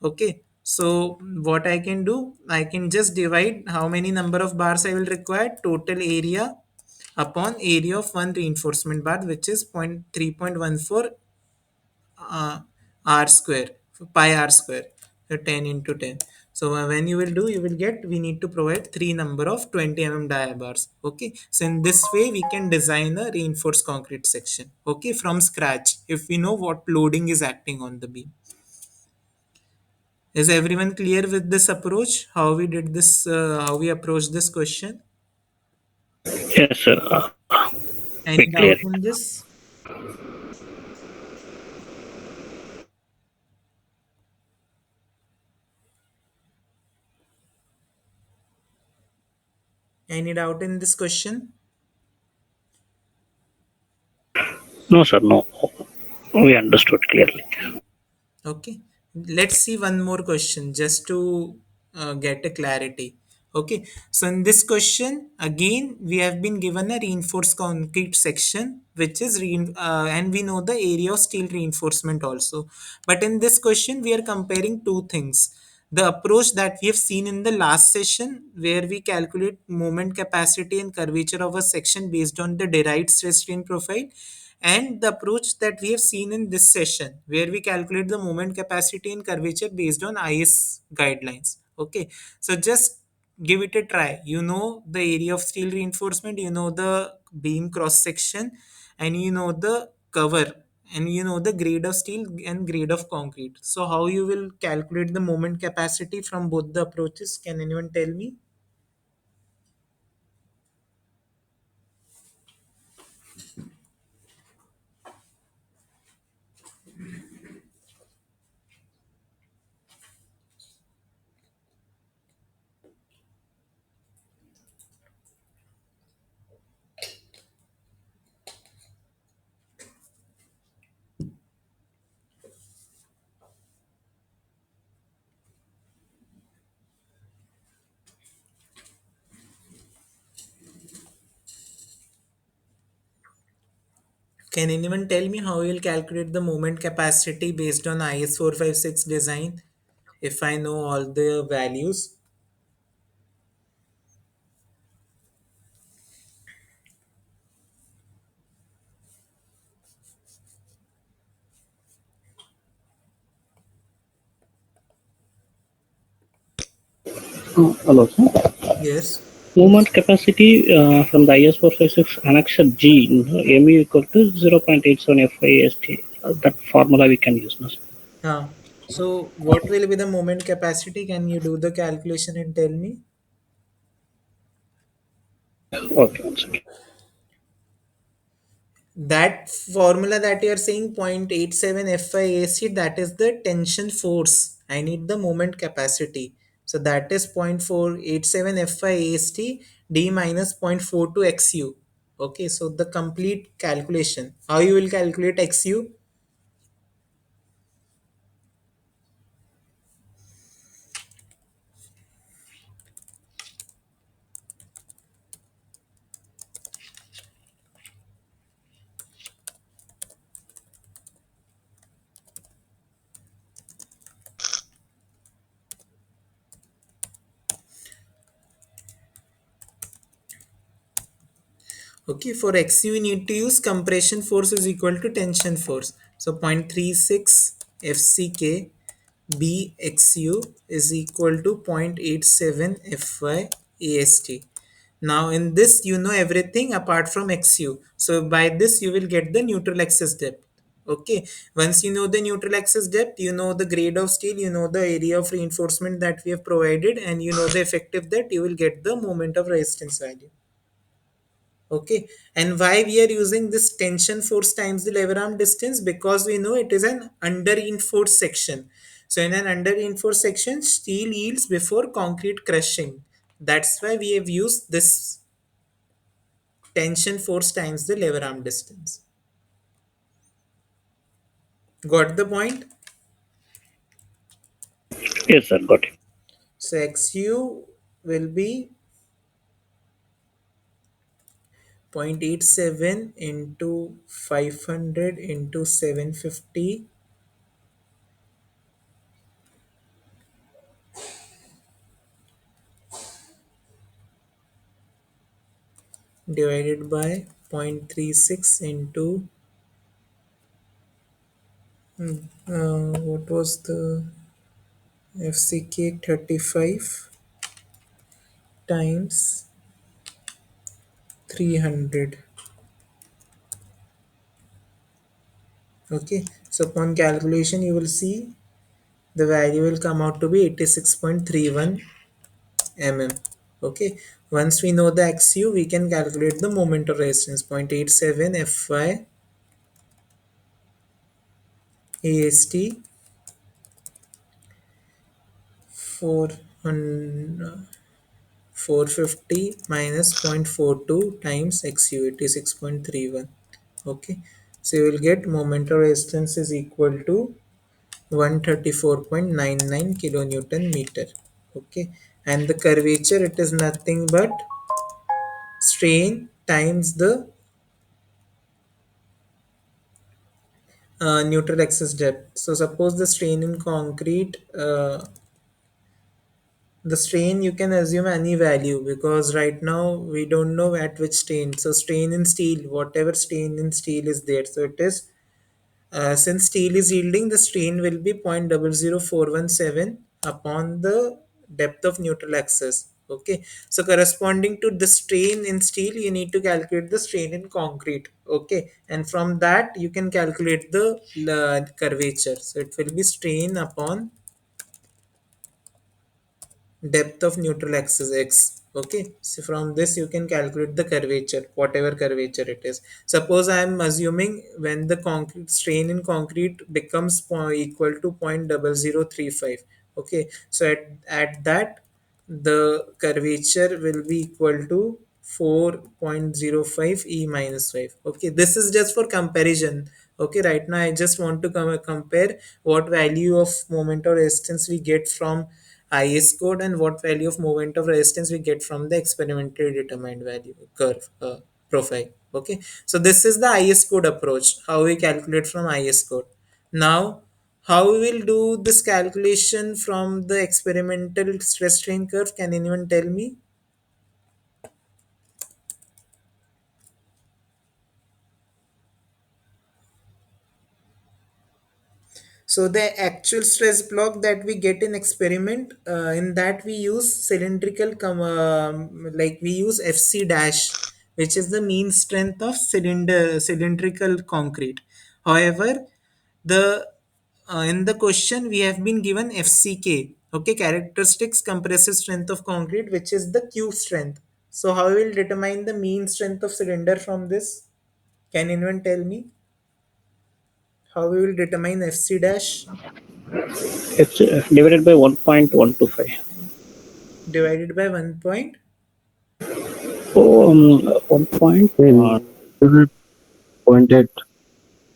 Okay, so what I can do, I can just divide how many number of bars I will require, total area upon area of one reinforcement bar, which is 3.14 uh, r square, pi r square, so 10 into 10. So when you will do, you will get, we need to provide three number of 20 dia bars. Okay, so in this way we can design a reinforced concrete section, okay, from scratch, if we know what loading is acting on the beam. Is everyone clear with this approach? How we did this? How we approached this question? Yes, sir. We Any clear doubt it. in this? Any doubt in this question? No, sir. No. We understood clearly. Okay, let's see one more question just to get a clarity. Okay, so in this question, again, we have been given a reinforced concrete section, which is and we know the area of steel reinforcement also. But in this question, we are comparing two things. The approach that we have seen in the last session, where we calculate moment capacity and curvature of a section based on the derived stress strain profile, and the approach that we have seen in this session, where we calculate the moment capacity and curvature based on IS guidelines. Okay, so just give it a try. You know the area of steel reinforcement, you know the beam cross section, and you know the cover, and you know the grade of steel and grade of concrete. So how you will calculate the moment capacity from both the approaches? Can anyone tell me? Can anyone tell me how you'll calculate the moment capacity based on IS 456 design? If I know all the values. Hello, sir. Yes. Movement capacity from the IS 456 Annex G, mu equal to 0.87 FIST. That formula we can use now. So what will be the moment capacity? Can you do the calculation and tell me? Okay, one second. That formula that you are saying 0.87 FIAC, that is the tension force. I need the moment capacity. So that is 0.487 FIAST D minus 0.42 XU. Okay, so the complete calculation. How you will calculate XU? Okay, for XU we need to use compression force is equal to tension force. So 0.36 FCK BXU is equal to 0.87 FY AST. Now in this you know everything apart from XU. So by this you will get the neutral axis depth. Okay, once you know the neutral axis depth, you know the grade of steel, you know the area of reinforcement that we have provided, and you know the effective depth, you will get the moment of resistance value. Okay, and why we are using this tension force times the lever arm distance? Because we know it is an under reinforced section. So in an under reinforced section, steel yields before concrete crushing. That's why we have used this tension force times the lever arm distance. Got the point? Yes, sir, got it. So XU will be 0.87 into 500 into 750 divided by 0.36 into what was the FCK 35 times 300. Okay, so upon calculation you will see the value will come out to be 86.31 mm. Okay, once we know the XU we can calculate the moment of resistance 0.87 Fy AST 400 450 minus 0.42 times XU, it is 6.31. Okay, so you will get moment of resistance is equal to 134.99 kilonewton meter. Okay, and the curvature, it is nothing but strain times the neutral axis depth. So suppose the strain in concrete, the strain you can assume any value, because right now we don't know at which strain. So strain in steel, whatever strain in steel is there, so it is since steel is yielding, the strain will be 0.00417 upon the depth of neutral axis. Okay, so corresponding to the strain in steel, you need to calculate the strain in concrete. Okay, and from that you can calculate the curvature. So it will be strain upon depth of neutral axis x. Okay, so from this you can calculate the curvature, whatever curvature it is. Suppose I am assuming when the concrete strain in concrete becomes equal to 0.0035. Okay, so at that the curvature will be equal to 4.05 e minus 5. Okay, this is just for comparison. Okay, right now I just want to compare what value of moment of resistance we get from IS code and what value of moment of resistance we get from the experimentally determined value curve profile. Okay, so this is the IS code approach, how we calculate from IS code. Now how we will do this calculation from the experimental stress strain curve? Can anyone tell me? So the actual stress block that we get in experiment, in that we use cylindrical, like we use FC dash, which is the mean strength of cylindrical concrete. However, the in the question we have been given FCK, okay, characteristics compressive strength of concrete, which is the Q strength. So how we will determine the mean strength of cylinder from this? Can anyone tell me how we will determine FC dash It's divided by 1.125. divided by 1 point? So, 1 point. Point eight.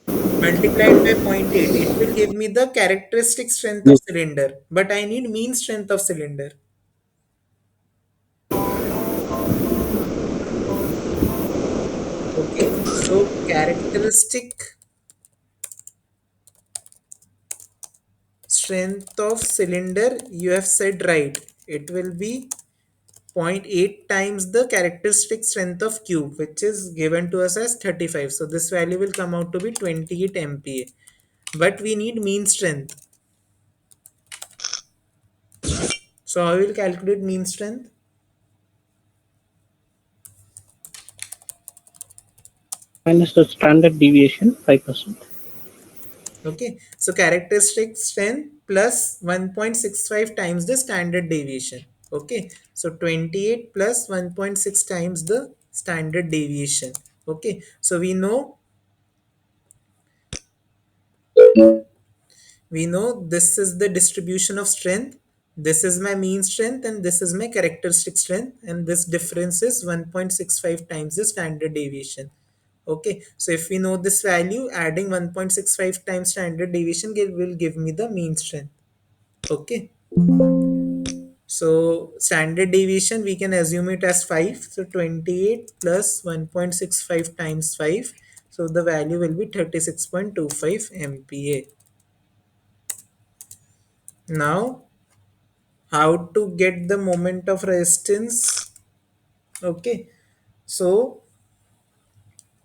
Multiplied by zero point 0.8, it will give me the characteristic strength of Yes. cylinder, but I need mean strength of cylinder. Okay, so characteristic strength of cylinder, you have said right, it will be 0.8 times the characteristic strength of cube, which is given to us as 35. So this value will come out to be 28 MPa. But we need mean strength. So I will calculate mean strength. Minus the standard deviation 5%. Okay, so characteristic strength plus 1.65 times the standard deviation. Okay, so 28 plus 1.6 times the standard deviation. Okay, so we know this is the distribution of strength, this is my mean strength, and this is my characteristic strength, and this difference is 1.65 times the standard deviation. Okay, so if we know this value, adding 1.65 times standard deviation will give me the mean strength. Okay, so standard deviation we can assume it as 5, so 28 plus 1.65 times 5, so the value will be 36.25 MPa. Now how to get the moment of resistance? Okay, so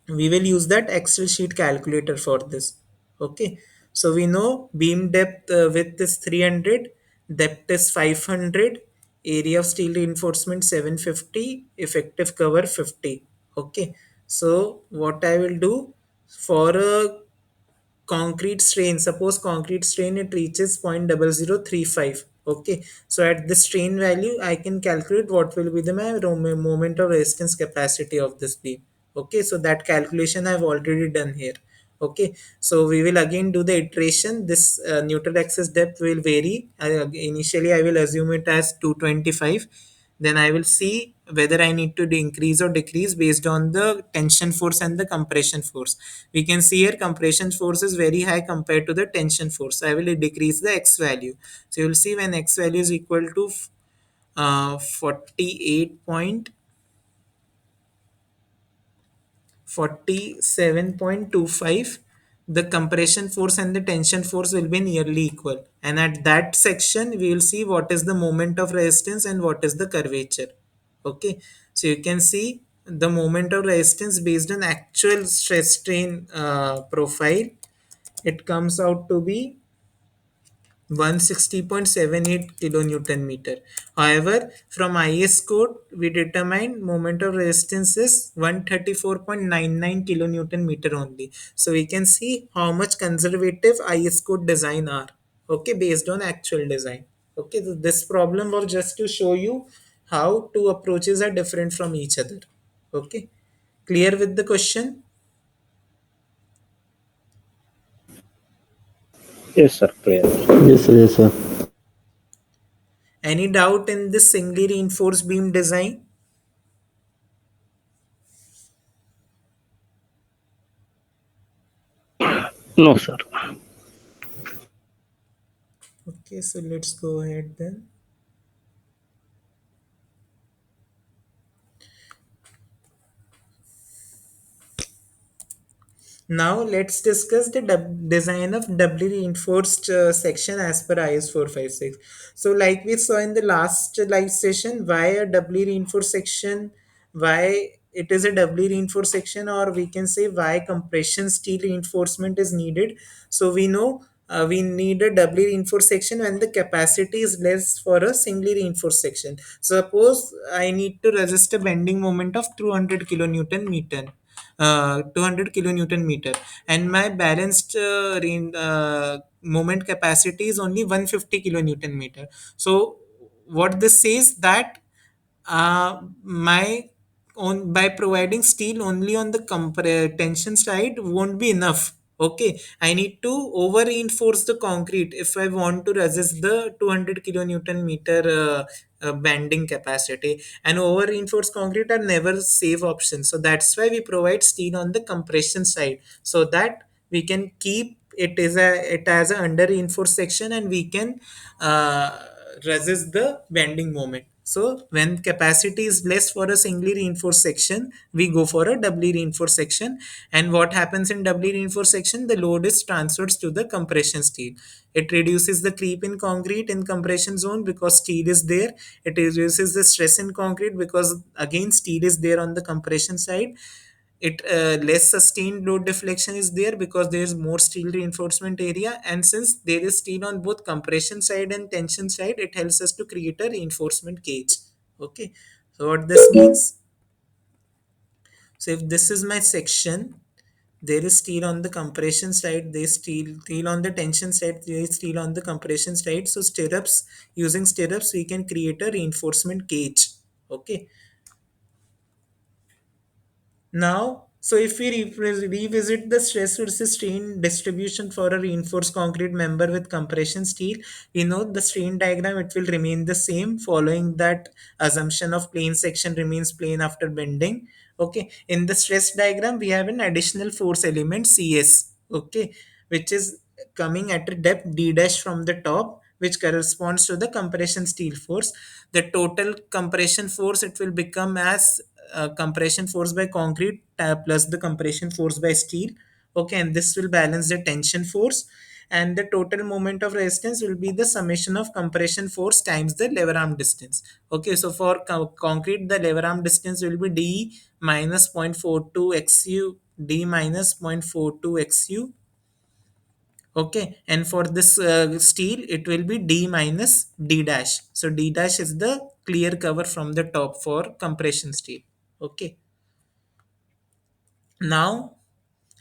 we will use that Excel sheet calculator for this. Okay, so we know beam depth, width is 300, depth is 500, area of steel reinforcement 750, effective cover 50. Okay, so what I will do, for a concrete strain, suppose concrete strain it reaches 0.0035. Okay, so at this strain value I can calculate what will be the my moment of resistance capacity of this beam. Okay, so that calculation I've already done here. Okay, so we will again do the iteration. This neutral axis depth will vary. Initially I will assume it as 225, then I will see whether I need to increase or decrease based on the tension force and the compression force. We can see here compression force is very high compared to the tension force. I will decrease the x value. So you will see when x value is equal to 47.25, the compression force and the tension force will be nearly equal, and at that section we will see what is the moment of resistance and what is the curvature. Okay, so you can see the moment of resistance based on actual stress strain profile, it comes out to be 160.78 kilonewton meter. However, from IS code, we determine moment of resistance is 134.99 kilonewton meter only. So we can see how much conservative IS code design are. Okay, based on actual design. Okay, so this problem was just to show you how two approaches are different from each other. Okay, clear with the question? Yes, sir. Clear. Yes, sir. Yes, sir. Any doubt in this singly reinforced beam design? No, sir. Okay, so let's go ahead then. Now let's discuss the design of doubly reinforced section as per IS 456. So like we saw in the last live session, why a doubly reinforced section, why it is a doubly reinforced section, or we can say why compression steel reinforcement is needed. So we know we need a doubly reinforced section when the capacity is less for a singly reinforced section. Suppose I need to resist a bending moment of 200 kilonewton meter, 200 kilonewton meter, and my balanced moment capacity is only 150 kilonewton meter. So what this says that my on by providing steel only on the tension side won't be enough. Okay, I need to over reinforce the concrete if I want to resist the 200 kilonewton meter bending capacity, and over reinforced concrete are never safe options. So that's why we provide steel on the compression side, so that we can keep it as a under reinforced section, and we can resist the bending moment. So when capacity is less for a singly reinforced section, we go for a doubly reinforced section. And what happens in doubly reinforced section? The load is transferred to the compression steel. It reduces the creep in concrete in compression zone because steel is there. It reduces the stress in concrete because again steel is there on the compression side. It less sustained load deflection is there because there is more steel reinforcement area, and since there is steel on both compression side and tension side, it helps us to create a reinforcement cage. Okay, so what this means, so if this is my section, there is steel on the compression side, there is steel on the tension side, there is steel on the compression side. So stirrups, using stirrups we can create a reinforcement cage. Okay, now, so if we revisit the stress versus strain distribution for a reinforced concrete member with compression steel, we know the strain diagram, it will remain the same following that assumption of plane section remains plane after bending. Okay, in the stress diagram, we have an additional force element CS, okay, which is coming at a depth d dash from the top, which corresponds to the compression steel force. The total compression force, it will become as compression force by concrete plus the compression force by steel. Okay, and this will balance the tension force, and the total moment of resistance will be the summation of compression force times the lever arm distance. Okay, so for concrete, the lever arm distance will be d minus 0.42 xu, d minus 0.42 xu. Okay, and for this steel, it will be d minus d dash. So d dash is the clear cover from the top for compression steel. Okay, now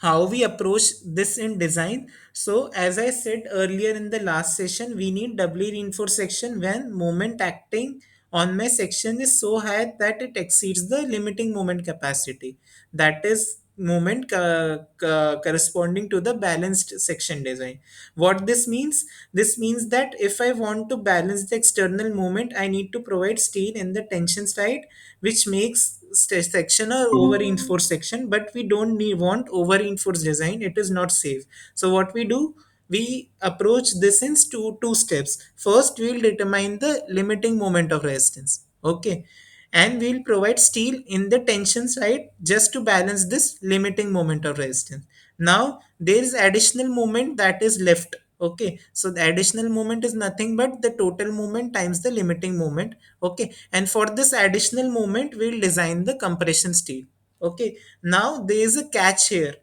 how we approach this in design. So as I said earlier in the last session, we need doubly reinforced section when moment acting on my section is so high that it exceeds the limiting moment capacity, that is moment corresponding to the balanced section design. What this means, this means that if I want to balance the external moment, I need to provide steel in the tension side, which makes section or over reinforced section, but we don't want over reinforced design, it is not safe. So what we do, we approach this in two steps. First, we'll determine the limiting moment of resistance. Okay, and we'll provide steel in the tension side just to balance this limiting moment of resistance. Now there is additional moment that is left. Okay, so the additional moment is nothing but the total moment times the limiting moment. Okay, and for this additional moment, we'll design the compression steel. Okay, now there is a catch here.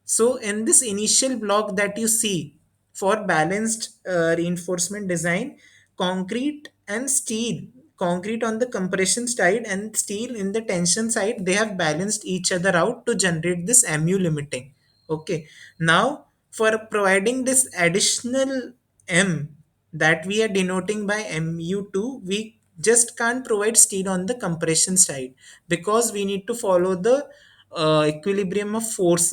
So in this initial block that you see for balanced reinforcement design, concrete and steel, concrete on the compression side and steel in the tension side, they have balanced each other out to generate this mu limiting. Okay, now for providing this additional m that we are denoting by mu2, we just can't provide steel on the compression side because we need to follow the equilibrium of force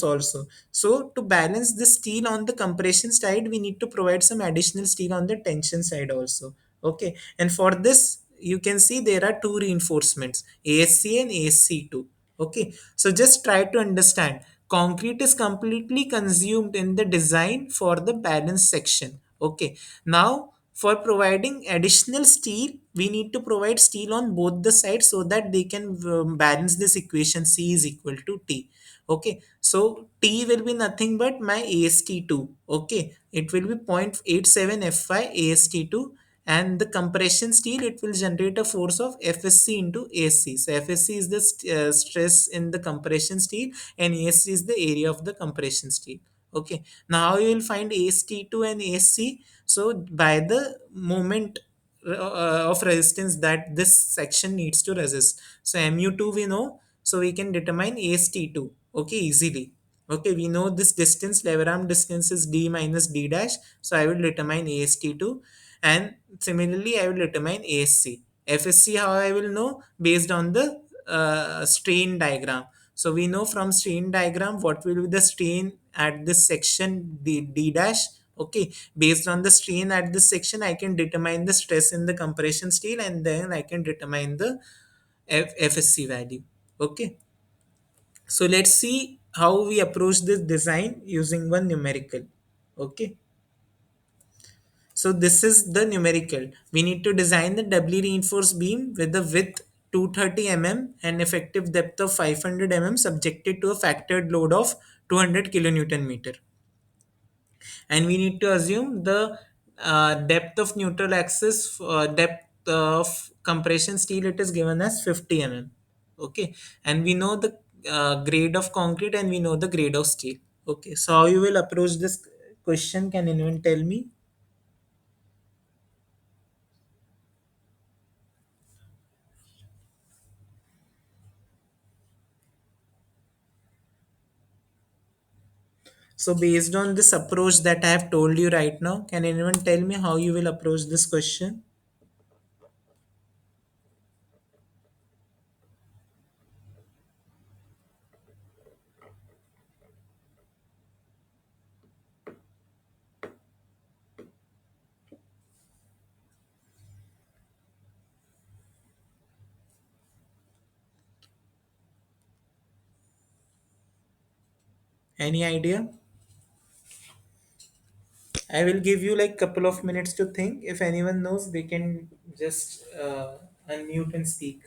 also. So to balance the steel on the compression side, we need to provide some additional steel on the tension side also. Okay, and for this you can see there are two reinforcements, ASC and ASC2. Okay, so just try to understand, concrete is completely consumed in the design for the balance section. Okay, now for providing additional steel, we need to provide steel on both the sides so that they can balance this equation, C is equal to T. Okay, so T will be nothing but my AST2. Okay, it will be 0.87 Fy AST2, and the compression steel, it will generate a force of FSC into AC. So FSC is the stress in the compression steel, and AC is the area of the compression steel. Okay, now you will find AST2 and AC. So by the moment of resistance that this section needs to resist, so mu2 we know, so we can determine AST2. Okay, easily. Okay, we know this distance, lever arm distance is d minus d dash, so I will determine AST2, and similarly I will determine ASC. FSC, how I will know? Based on the strain diagram. So we know from strain diagram what will be the strain at this section, d dash. Okay, based on the strain at this section, I can determine the stress in the compression steel, and then I can determine the FSC value. Okay, so let's see how we approach this design using one numerical. Okay, So this is the numerical. We need to design the doubly reinforced beam with the width 230 mm and effective depth of 500 mm subjected to a factored load of 200 kilonewton meter. And we need to assume the depth of neutral axis, depth of compression steel, it is given as 50 mm. Okay, and we know the grade of concrete and we know the grade of steel. Okay, so how you will approach this question, can anyone tell me? So based on this approach that I have told you right now, can anyone tell me how you will approach this question? Any idea? I will give you like couple of minutes to think. If anyone knows, they can just unmute and speak.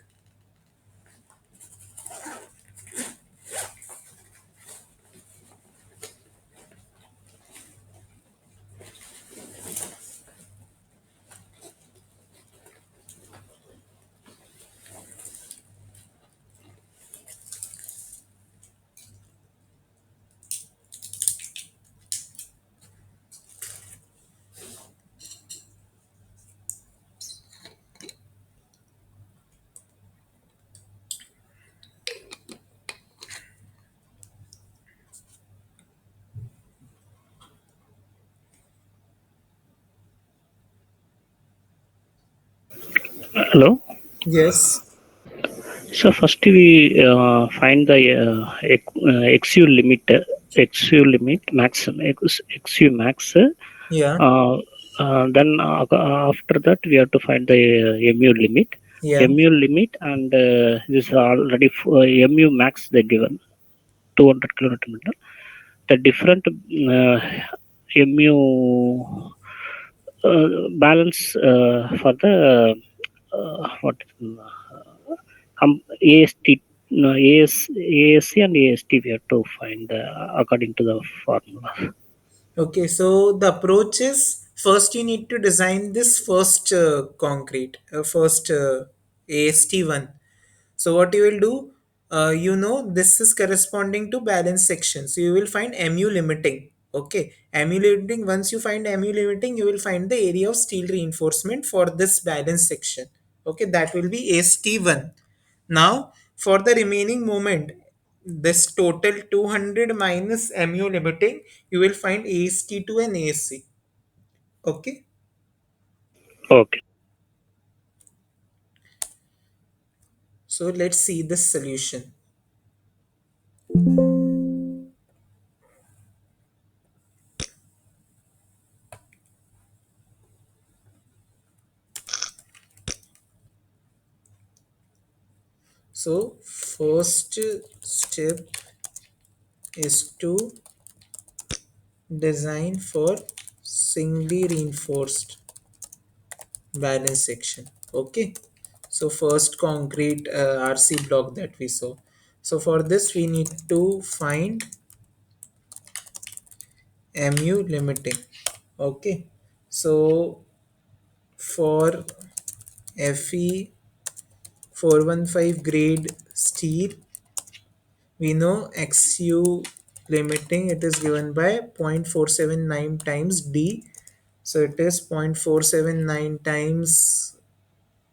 Hello. Yes. So first we find the XU limit, XU limit max, XU max. Yeah. Then after that we have to find the MU limit, Yeah. and this is already MU max they given 200 kilometer meter. The different MU balance for the what AST, no, ASC and AST we have to find according to the formula. Okay, so the approach is first you need to design this first concrete, first AST1. So what you will do, this is corresponding to balance section. So you will find MU limiting. Okay, MU limiting. Once you find MU limiting, you will find the area of steel reinforcement for this balance section. Okay, that will be AST1. Now for the remaining moment, this total 200 minus MU limiting, you will find AST2 and ASC. Okay, Okay. so let's see the solution. So first step is to design for singly reinforced balance section. Okay, so first concrete RC block that we saw. So for this we need to find MU limiting. Okay, so for FE 415 grade steel, we know XU limiting, it is given by 0.479 times D. So it is 0.479 times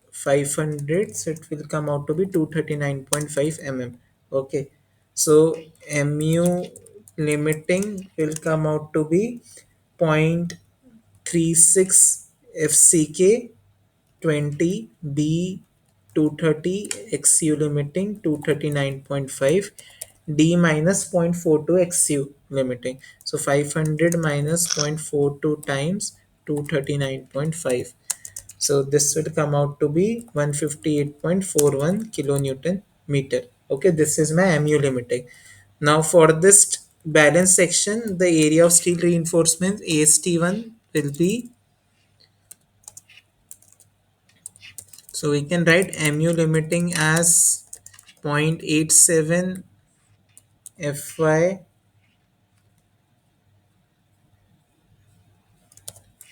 500. So it will come out to be 239.5 mm. Okay. So MU limiting will come out to be 0.36 FCK 20 D 230 XU limiting 239.5 D minus 0.42 XU limiting. So 500 minus 0.42 times 239.5. So this would come out to be 158.41 kilonewton meter. Okay, this is my MU limiting. Now for this balance section, the area of steel reinforcement AST1 will be So we can write mu limiting as 0.87 Fy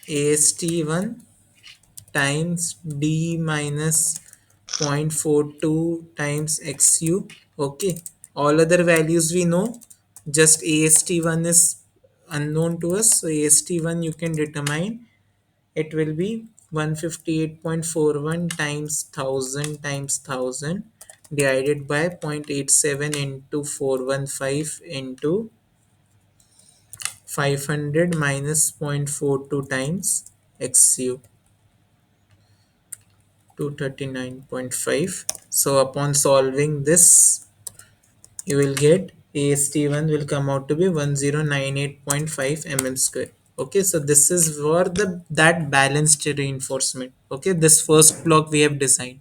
AST1 times D minus 0.42 times XU. Okay, all other values we know, just AST1 is unknown to us, so AST1 you can determine it will be 158.41 times 1000 times 1000 divided by 0.87 into 415 into 500 minus 0.42 times XU, 239.5. So upon solving this, you will get AST1 will come out to be 1098.5 mm square. Okay, so this is for the that balanced reinforcement. Okay, this first block we have designed.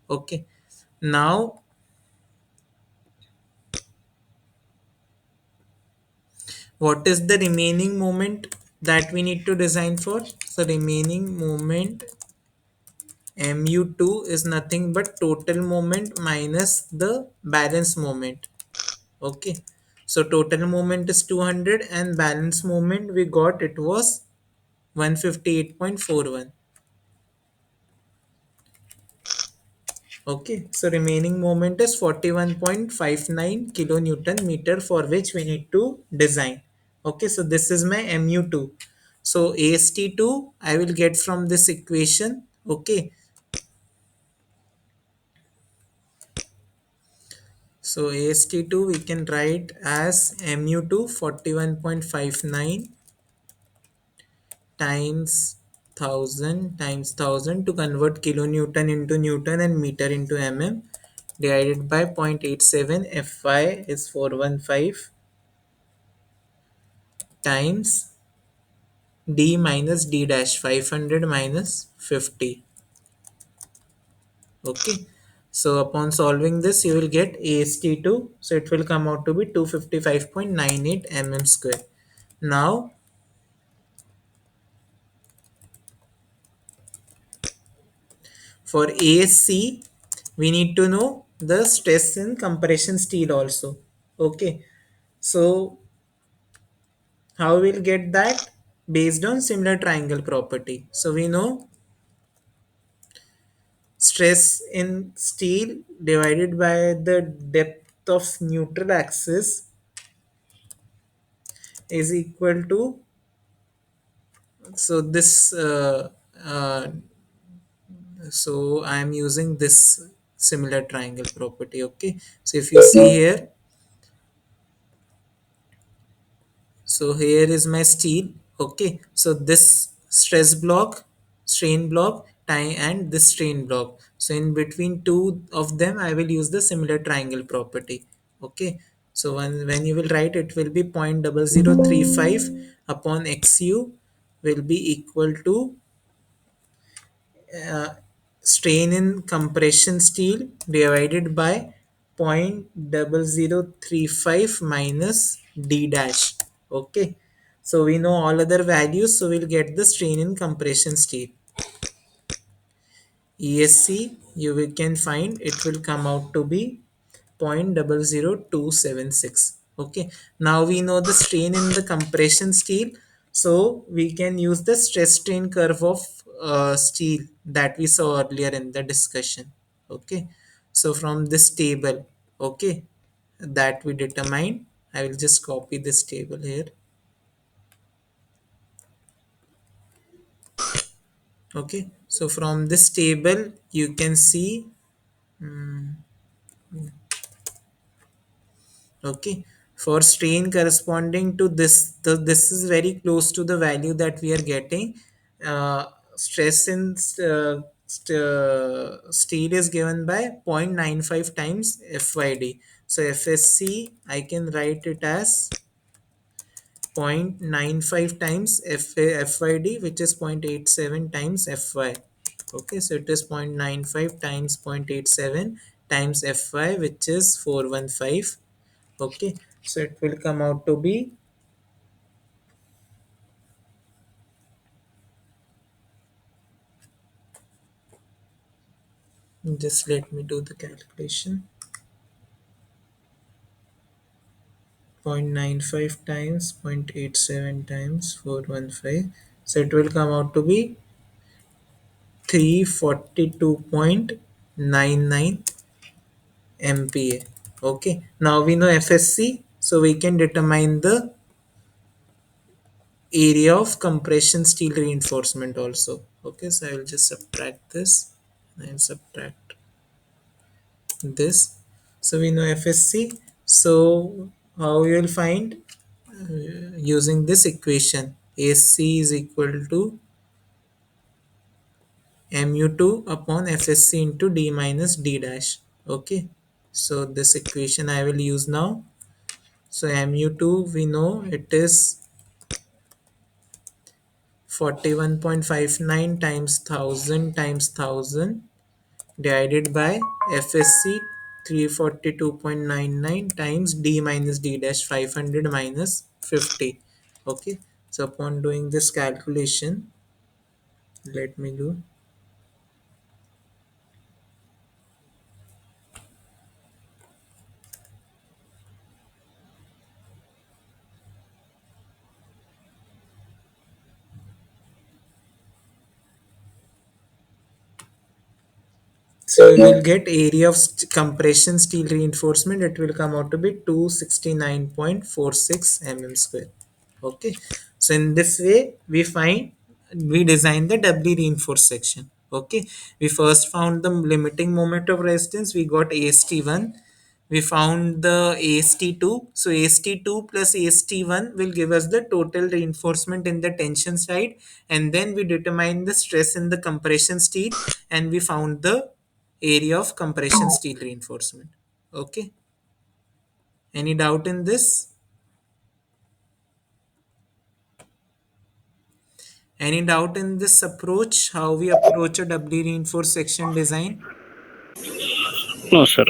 Okay, now what is the remaining moment that we need to design for? So remaining moment mu2 is nothing but total moment minus the balance moment. Okay, so total moment is 200 and balance moment we got it was 158.41. Okay, so remaining moment is 41.59 kilonewton meter for which we need to design. Okay, so this is my mu2. So ast2 I will get from this equation. Okay, so ast2 we can write as mu2 41.59 times 1000 to convert kilonewton into newton and meter into mm divided by 0.87 Fy is 415 times d minus d dash 500 minus 50. Okay, so upon solving this you will get ast2, so it will come out to be 255.98 mm square. Now for ASC, we need to know the stress in compression steel also. Okay, so how we'll get that? Based on similar triangle property. So we know stress in steel divided by the depth of neutral axis is equal to, so this so I am using this similar triangle property. Okay, so if you see here, so here is my steel. Okay, so this stress block, strain block, tie and this strain block. So in between two of them, I will use the similar triangle property. Okay, so when you will write, it will be 0.0035 upon XU will be equal to uh, strain in compression steel divided by 0.0035 minus d dash. Okay, so we know all other values, so we'll get the strain in compression steel. ESC you can find it will come out to be 0.00276. Okay, now we know the strain in the compression steel, so we can use the stress strain curve of steel that we saw earlier in the discussion. Okay, so from this table, okay, that we determined, I will just copy this table here. Okay, so from this table you can see, okay, for strain corresponding to this, this is very close to the value that we are getting. Stress in steel is given by 0.95 times FYD. So FSC I can write it as 0.95 times FYD, which is 0.87 times FY. Okay, so it is 0.95 times 0.87 times FY, which is 415. Okay, so it will come out to be Just let me do the calculation. 0.95 times 0.87 times 415. So it will come out to be 342.99 MPa. Okay. Now we know FSC, so we can determine the area of compression steel reinforcement also. Okay, so I will just subtract this and subtract this. So we know FSC. So how you will find using this equation, AC is equal to mu2 upon FSC into d minus d dash. Okay, so this equation I will use now. So mu2 we know it is 41.59 times 1000 times 1000 divided by FSC 342.99 times d minus d dash 500 minus 50. Okay, so upon doing this calculation, let me do. So you will get area of compression steel reinforcement. It will come out to be 269.46 mm square. Okay. So in this way, we design the doubly reinforced section. Okay. We first found the limiting moment of resistance. We got AST1. We found the AST2. So AST2 plus AST1 will give us the total reinforcement in the tension side. And then we determine the stress in the compression steel, and we found the area of compression steel reinforcement. Okay. Any doubt in this? Any doubt in this approach? How we approach a doubly reinforced section design? No, sir.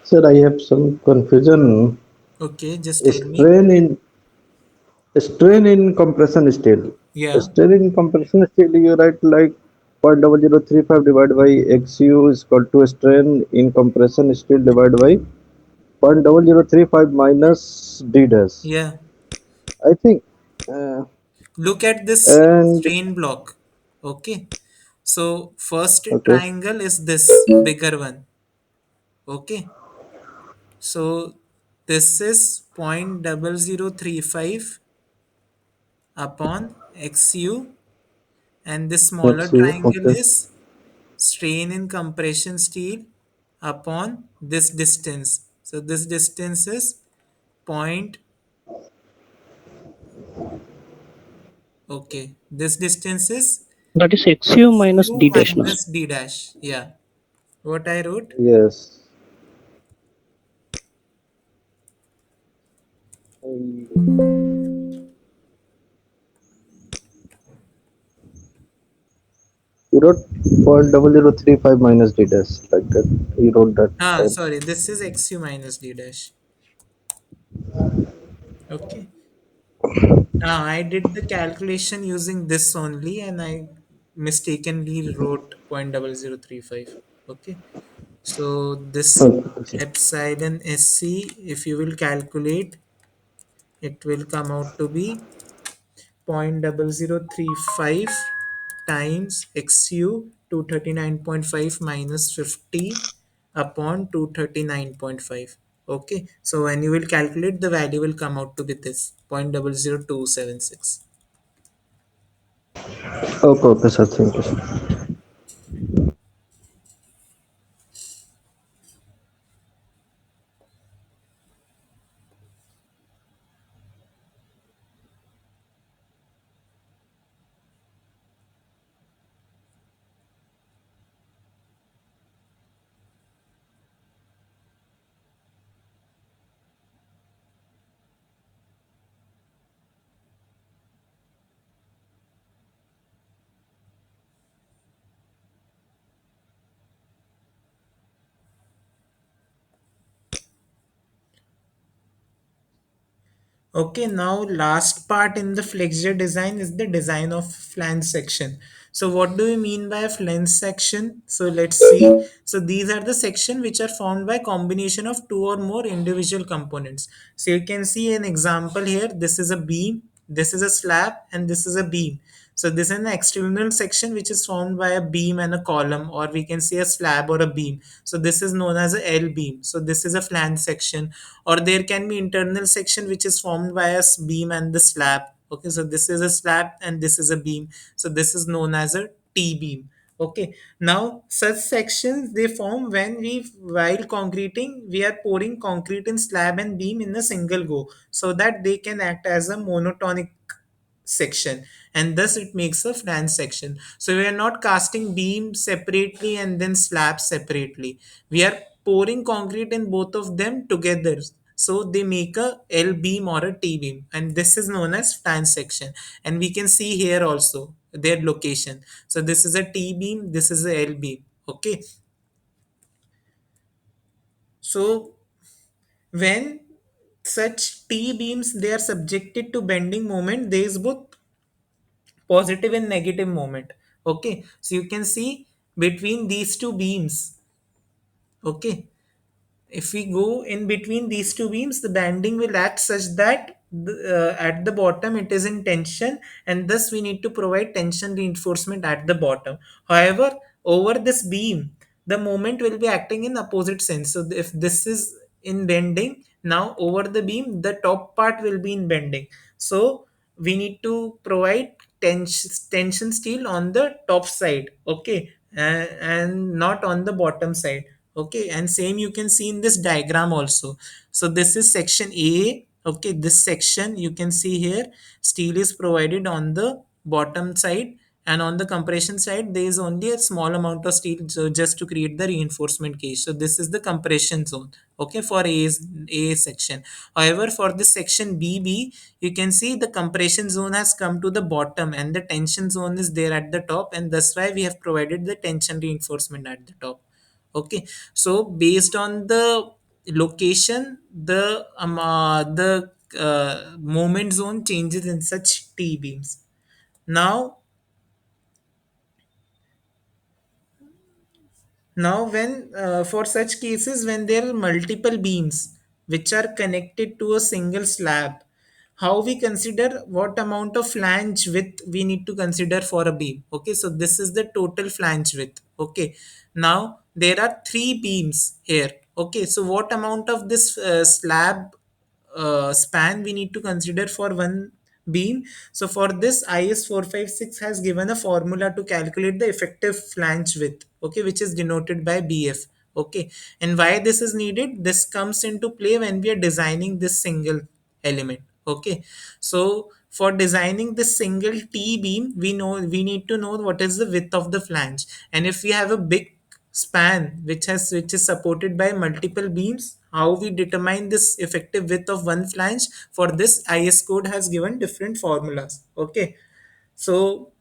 Sir, I have some confusion. Okay, just tell me. Strain in strain in compression steel. Yeah, Strain in compression steel, you write like 0.0035 divided by XU is equal to strain in compression steel divided by 0.0035 minus D dash. yeah. I think, uh, Look at this and strain block. Okay. So first okay, triangle is this bigger one. Okay. So this is 0.0035 upon XU, and this smaller XU, triangle okay, is strain in compression steel upon this distance. So this distance is point. Okay, this distance is That is XU minus XU D dash, no, sir. minus D dash. Yeah, what I wrote. yes. You wrote 0.0035 minus D dash like that. You wrote that Ah, time. sorry, this is XU minus D dash. Okay. I did the calculation using this only, and I mistakenly wrote 0.0035. Okay. So this Okay, sir. epsilon SC, if you will calculate, it will come out to be 0.0035 times XU 239.5 minus 50 upon 239.5. Okay, so when you will calculate, the value will come out to be this 0.00276. Okay, okay, sir. Thank you, sir. Okay, now last part in the flexure design is the design of flange section. So what do we mean by a flange section? So let's see. So these are the section which are formed by combination of two or more individual components. So you can see an example here. This is a beam, this is a slab, and this is a beam. So this is an external section which is formed by a beam and a column, or we can say a slab or a beam. So this is known as a L beam. So this is a flange section. Or there can be internal section which is formed by a beam and the slab. Okay, so this is a slab and this is a beam. So this is known as a T beam. Okay, now such sections they form when we, while concreting, we are pouring concrete in slab and beam in a single go, so that they can act as a monotonic section, and thus it makes a flange section. So we are not casting beam separately and then slab separately. We are pouring concrete in both of them together, so they make a L beam or a T beam, and this is known as flange section. And we can see here also their location. So this is a T beam, this is a L beam. Okay, so when such T beams they are subjected to bending moment, there is both positive and negative moment. Okay, so you can see between these two beams. Okay, if we go in between these two beams, the banding will act such that at the bottom it is in tension, and thus we need to provide tension reinforcement at the bottom. However, over this beam the moment will be acting in opposite sense. So if this is in bending, now over the beam the top part will be in bending. So we need to provide tension steel on the top side. Okay, and not on the bottom side. Okay, and same you can see in this diagram also. So this is section A. Okay, this section you can see here, steel is provided on the bottom side, and on the compression side there is only a small amount of steel, so just to create the reinforcement cage. So this is the compression zone. Okay, for A section. However, for this section BB, you can see the compression zone has come to the bottom and the tension zone is there at the top, and that's why we have provided the tension reinforcement at the top. Okay, so based on the location, the moment zone changes in such T beams. Now, when for such cases when there are multiple beams which are connected to a single slab, how we consider what amount of flange width we need to consider for a beam. Okay, so this is the total flange width. Okay, now there are three beams here. Okay, so what amount of this slab span we need to consider for one beam? So for this, IS 456 has given a formula to calculate the effective flange width, okay, which is denoted by BF. Okay, and why this is needed? This comes into play when we are designing this single element. Okay, so for designing this single T beam, we need to know what is the width of the flange, and if we have a big span which is supported by multiple beams, how we determine this effective width of one flange? For this, IS code has given different formulas. Okay, so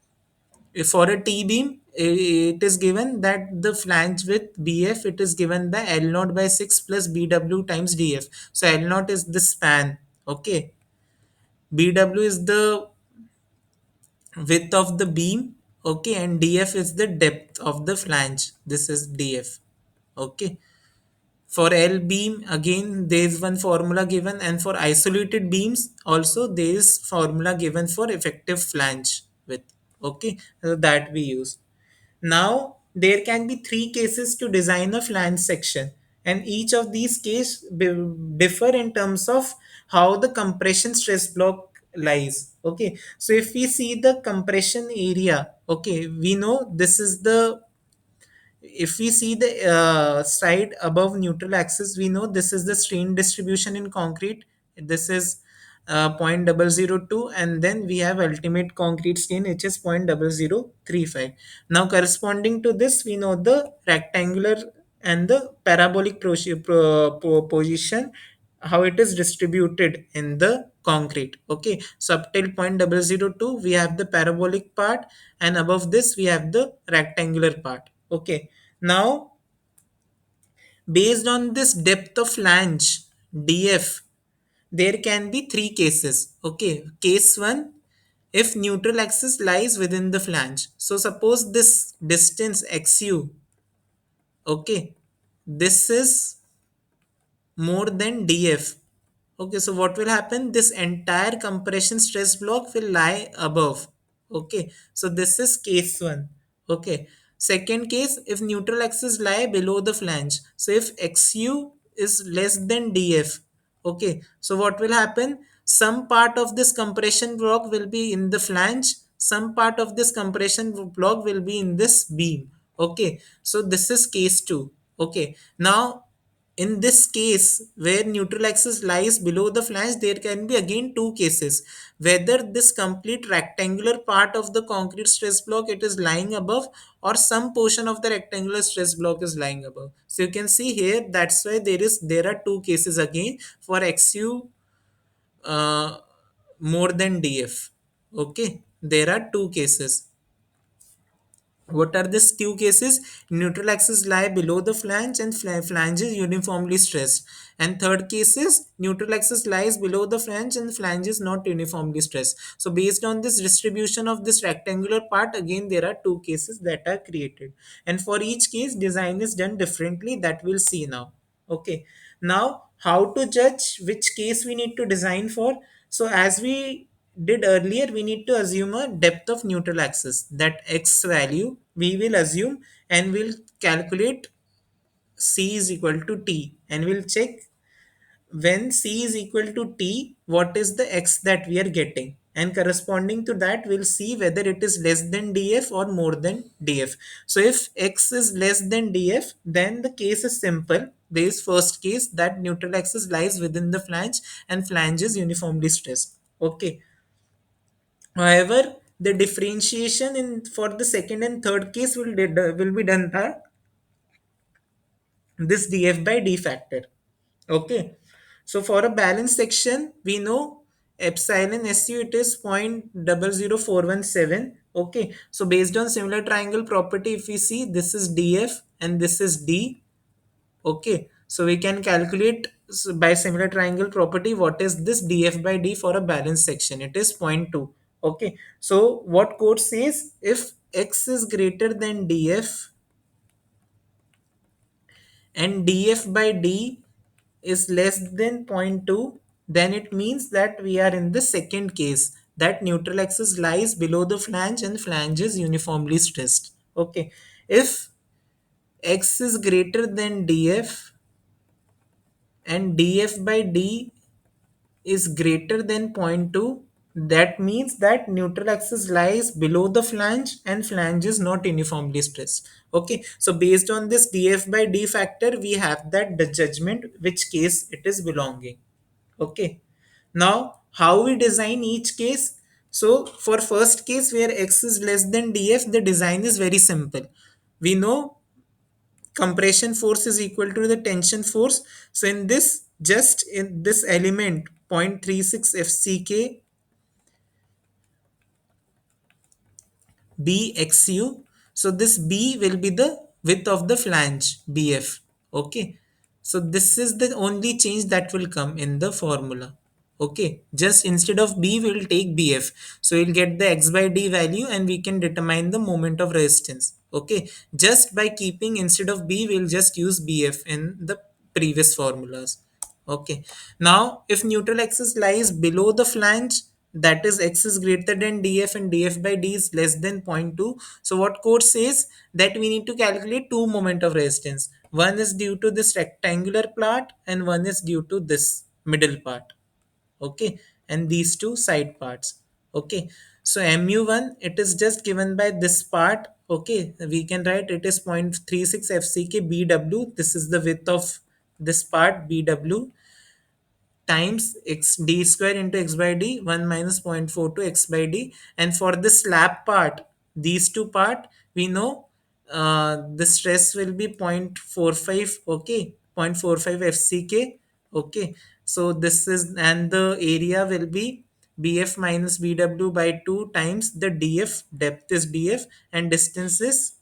if for a T beam, it is given that the flange width BF, it is given by L naught by 6 plus BW times DF. So L naught is the span. Okay, BW is the width of the beam. Okay, and DF is the depth of the flange. This is DF. Okay, for L beam, again there is one formula given, and for isolated beams also there is formula given for effective flange width. Okay, so that we use. Now there can be three cases to design a flange section, and each of these cases differ in terms of how the compression stress block lies. Okay, so if we see the compression area, okay, we know this is the, if we see the side above neutral axis, we know this is the strain distribution in concrete. This is 0.002, and then we have ultimate concrete strain which is 0.0035. Now corresponding to this, we know the rectangular and the parabolic position, how it is distributed in the concrete. Okay, so up till 0.002 we have the parabolic part, and above this we have the rectangular part. Okay, now based on this depth of flange DF, there can be three cases. Okay, case one, if neutral axis lies within the flange. So suppose this distance xu, okay, this is more than df. Okay, so what will happen? This entire compression stress block will lie above. Okay, so this is case one. Okay, second case, if neutral axis lie below the flange. So if xu is less than df, okay, so what will happen? Some part of this compression block will be in the flange, some part of this compression block will be in this beam. Okay, so this is case two. Okay, now in this case, where neutral axis lies below the flange, there can be again two cases. Whether this complete rectangular part of the concrete stress block it is lying above, or some portion of the rectangular stress block is lying above. So you can see here, that's why there are two cases again for XU uh, more than DF. Okay, there are two cases. What are these two cases? Neutral axis lie below the flange and flange is uniformly stressed. And third case is neutral axis lies below the flange and flange is not uniformly stressed. So based on this distribution of this rectangular part, again there are two cases that are created. And for each case, design is done differently. That we'll see now. Okay. Now, how to judge which case we need to design for? So as we did earlier, we need to assume a depth of neutral axis. That x value we will assume, and we'll calculate c is equal to t, and we'll check when c is equal to t, what is the x that we are getting, and corresponding to that we'll see whether it is less than df or more than df. So if x is less than df, then the case is simple. This first case, that neutral axis lies within the flange and flange is uniformly stressed. Okay. However, the differentiation in for the second and third case will be done by this df by d factor. Okay. So for a balanced section, we know epsilon SU it is 0.00417. Okay. So based on similar triangle property, if we see this is DF and this is D. Okay. So we can calculate by similar triangle property what is this DF by D for a balanced section. It is zero point 0.2. Okay. So what code says, if X is greater than DF and df by d is less than zero point 0.2, then it means that we are in the second case, that neutral axis lies below the flange and flange is uniformly stressed. Okay, if x is greater than df and df by d is greater than zero point 0.2, that means that neutral axis lies below the flange and flange is not uniformly stressed. Okay, so based on this df by d factor, we have that the judgment which case it is belonging. Okay, now how we design each case? So for first case where x is less than df, the design is very simple. We know compression force is equal to the tension force. So in this, just in this element 0.36 fck bxu, so this b will be the width of the flange bf. Okay, so this is the only change that will come in the formula. Okay, just instead of b we will take bf, so we'll get the x by d value and we can determine the moment of resistance. Okay, just by keeping instead of b we'll just use bf in the previous formulas. Okay, now if neutral axis lies below the flange, that is x is greater than df and df by d is less than zero point 0.2. So what code says that we need to calculate two moment of resistance. One is due to this rectangular part and one is due to this middle part. Okay, and these two side parts. Okay, so mu1 it is just given by this part. Okay, we can write it is 0.36 fck bw. This is the width of this part bw times x d square into x by d, 1 minus 0.42 x by d. And for the slab part, these two part, we know the stress will be 0.45. Okay, 0.45 fck. Okay, so this is, and the area will be bf minus bw by 2 times the df, depth is df and distance is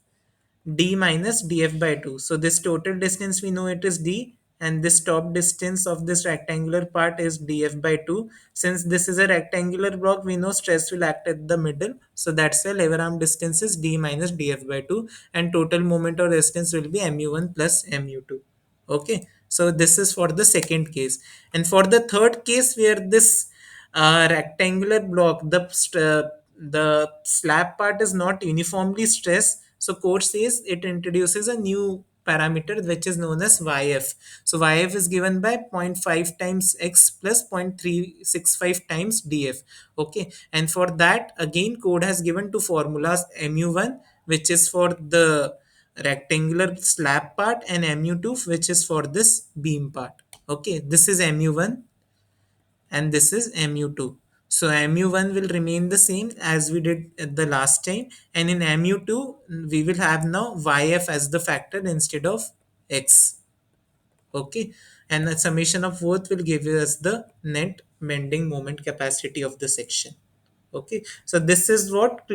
d minus df by 2. So this total distance we know it is d, and this top distance of this rectangular part is df by 2. Since this is a rectangular block, we know stress will act at the middle, so that's why lever arm distance is d minus df by 2, and total moment of resistance will be mu1 plus mu2. Okay, so this is for the second case. And for the third case, where this rectangular block, the slab part is not uniformly stressed, so code says it introduces a new parameter which is known as yf. So yf is given by zero point 0.5 times x plus 0.365 times df. Okay, and for that again code has given two formulas: mu1, which is for the rectangular slab part, and mu2, which is for this beam part. Okay, this is mu1 and this is mu2. So mu1 will remain the same as we did at the last time, and in mu2 we will have now yf as the factor instead of x. Okay, and the summation of both will give us the net bending moment capacity of the section. Okay, so this is what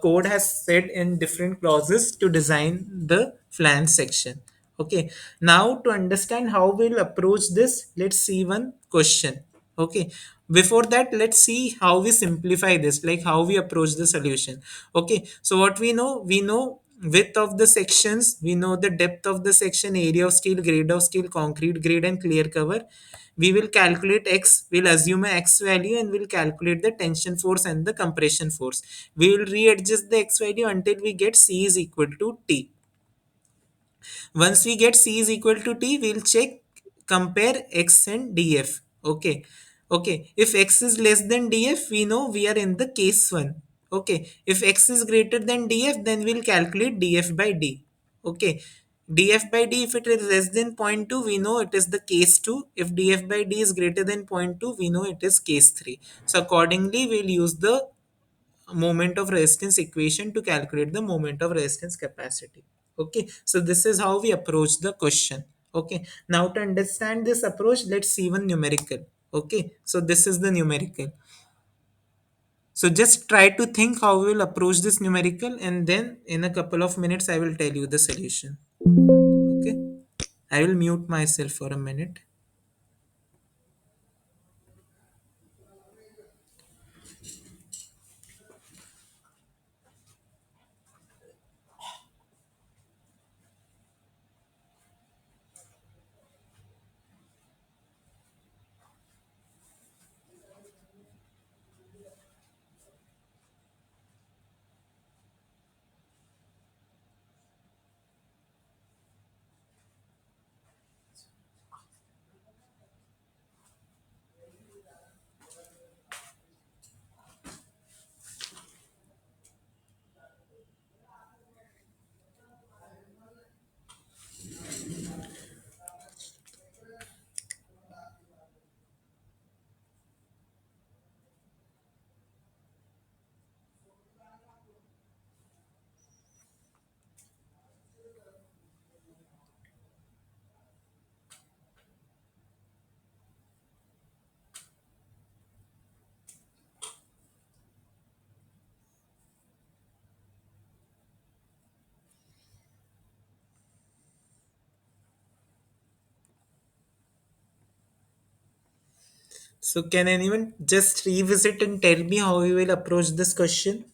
code has said in different clauses to design the flange section. Okay, now to understand how we'll approach this, let's see one question. Okay, before that, let's see how we simplify this, like how we approach the solution. Okay, so what we know width of the sections, we know the depth of the section, area of steel, grade of steel, concrete grade, and clear cover. We will calculate x, we'll assume a x value, and we'll calculate the tension force and the compression force. We will readjust the x value until we get c is equal to t. Once we get c is equal to t, we'll check, compare x and df. Okay, okay, if x is less than df, we know we are in the case 1. Okay, if x is greater than df, then we'll calculate df by d. Okay, df by d, if it is less than zero point 0.2, we know it is the case 2. If df by d is greater than zero point 0.2, we know it is case 3. So accordingly, we'll use the moment of resistance equation to calculate the moment of resistance capacity. Okay, so this is how we approach the question. Okay, now to understand this approach, let's see one numerical. Okay, so this is the numerical. So just try to think how we will approach this numerical, and then in a couple of minutes I will tell you the solution. Okay, I will mute myself for a minute. So can anyone just revisit and tell me how we will approach this question?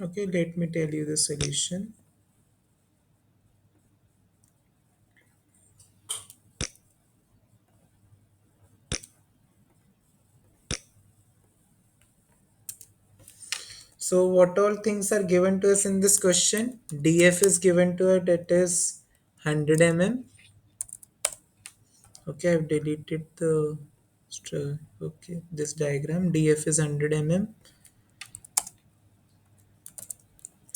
Okay, let me tell you the solution. So what all things are given to us in this question? DF is given to it, it is 100 mm. Okay, I've deleted the Okay, this diagram, df is 100 mm,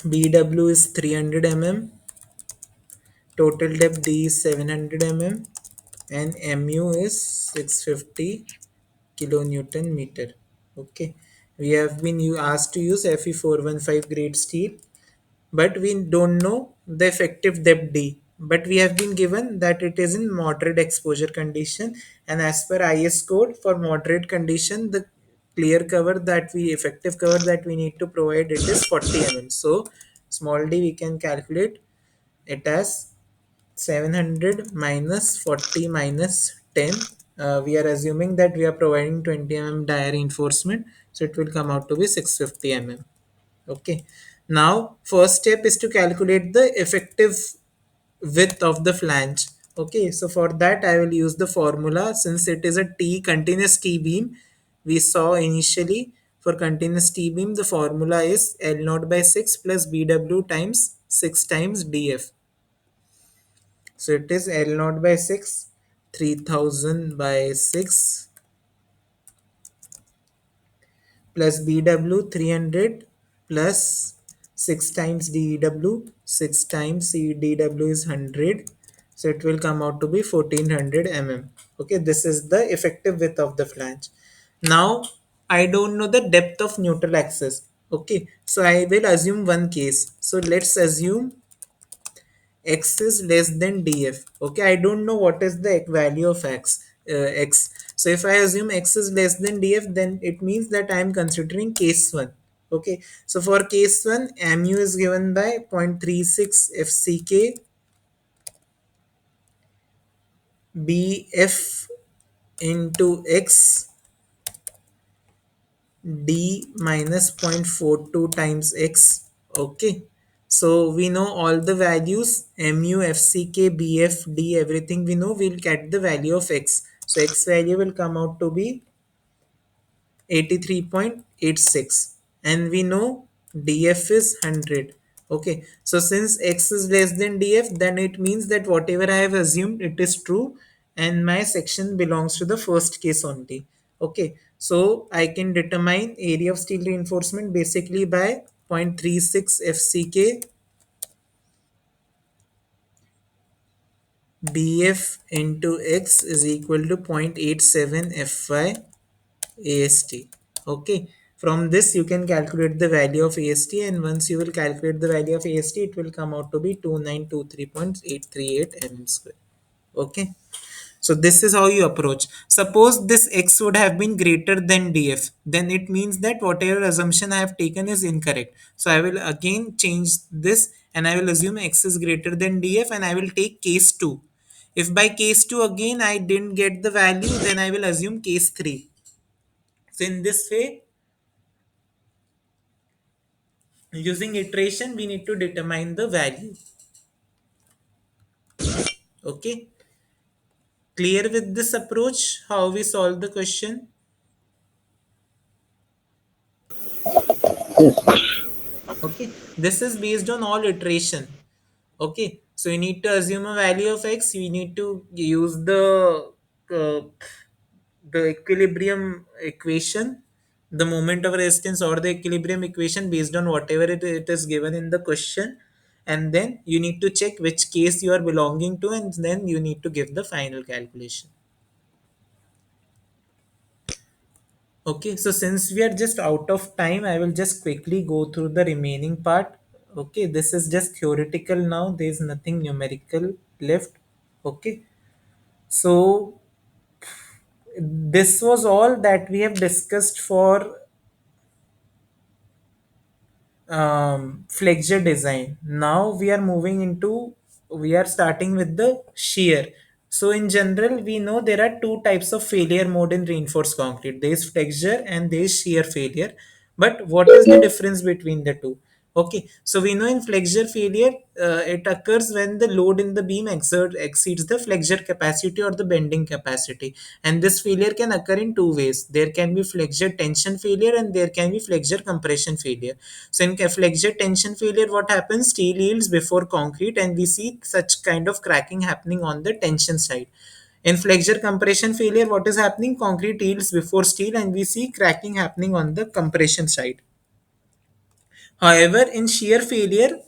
bw is 300 mm, total depth d is 700 mm, and mu is 650 kilonewton meter. Okay, we have been asked to use Fe415 grade steel, but we don't know the effective depth d, but we have been given that it is in moderate exposure condition, and as per is code, for moderate condition, the clear cover that we effective cover that we need to provide, it is 40 mm. So small d we can calculate it as 700 minus 40 minus 10. We are assuming that we are providing 20 mm dia reinforcement, so it will come out to be 650 mm. Okay. Now, first step is to calculate the effective width of the flange. Okay. So for that, I will use the formula, since it is a T continuous T beam. We saw initially for continuous T beam, the formula is L naught by 6 plus BW times 6 times DF. So it is L naught by 6, 3000 by 6 plus BW 300 plus 6 times DW, 6 times DW is 100. So it will come out to be 1400 mm. Okay, this is the effective width of the flange. Now I don't know the depth of neutral axis. Okay, so I will assume one case. So let's assume x is less than df. Okay, I don't know what is the value of x. So if I assume x is less than df, then it means that I am considering case 1. Okay, so for case 1, mu is given by 0.36 fck bf into x d minus 0.42 times x. Okay, so we know all the values, mu fck bf d, everything we know. We'll get the value of x, so x value will come out to be 83.86, and we know df is 100. Okay, so since x is less than df, then it means that whatever I have assumed, it is true, and my section belongs to the first case only. Okay, so I can determine area of steel reinforcement basically by 0.36 fck bf into x is equal to 0.87 fy AST. Okay, from this you can calculate the value of AST, and once you will calculate the value of AST, it will come out to be 2923.838 mm square. Okay, so this is how you approach. Suppose this x would have been greater than df, then it means that whatever assumption I have taken is incorrect. So I will again change this, and I will assume x is greater than df, and I will take case 2. If by case 2 again I didn't get the value, then I will assume case 3. So in this way, using iteration, we need to determine the value. Okay, clear with this approach, how we solve the question? Okay, this is based on all iteration. Okay, so you need to assume a value of x, you need to use uh, the equilibrium equation, the moment of resistance or the equilibrium equation based on whatever it is given in the question, and then you need to check which case you are belonging to, and then you need to give the final calculation. Okay, so since we are just out of time, I will just quickly go through the remaining part. Okay, this is just theoretical now, there is nothing numerical left. Okay, so this was all that we have discussed for flexure design. Now we are starting with the shear. So in general, we know there are two types of failure mode in reinforced concrete. There is flexure and there is shear failure. But what is the difference between the two? Okay, so we know in flexure failure, it occurs when the load in the beam exceeds the flexure capacity or the bending capacity. And this failure can occur in two ways. There can be flexure tension failure and there can be flexure compression failure. So in flexure tension failure, what happens? Steel yields before concrete, and we see such kind of cracking happening on the tension side. In flexure compression failure, what is happening? Concrete yields before steel, and we see cracking happening on the compression side. However, in shear failure,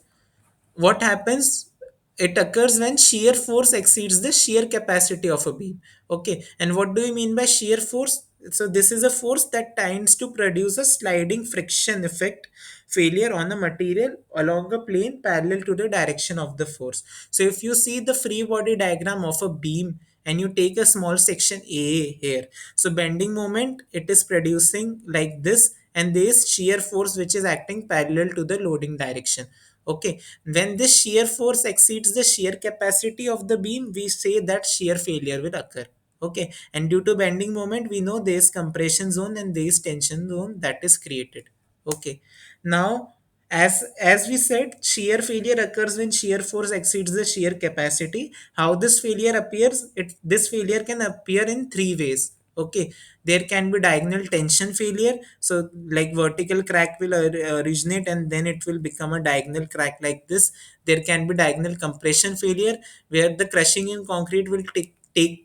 what happens? It occurs when shear force exceeds the shear capacity of a beam. Okay, and what do you mean by shear force? So this is a force that tends to produce a sliding friction effect failure on a material along a plane parallel to the direction of the force. So if you see the free body diagram of a beam and you take a small section A here, so bending moment it is producing like this, and there is shear force which is acting parallel to the loading direction. Okay, when this shear force exceeds the shear capacity of the beam, we say that shear failure will occur. Okay, and due to bending moment, we know there is compression zone and there is tension zone that is created. Okay, now as we said, shear failure occurs when shear force exceeds the shear capacity. How this failure appears? This failure can appear in three ways. Okay, there can be diagonal tension failure, so like vertical crack will originate and then it will become a diagonal crack like this. There can be diagonal compression failure, where the crushing in concrete will take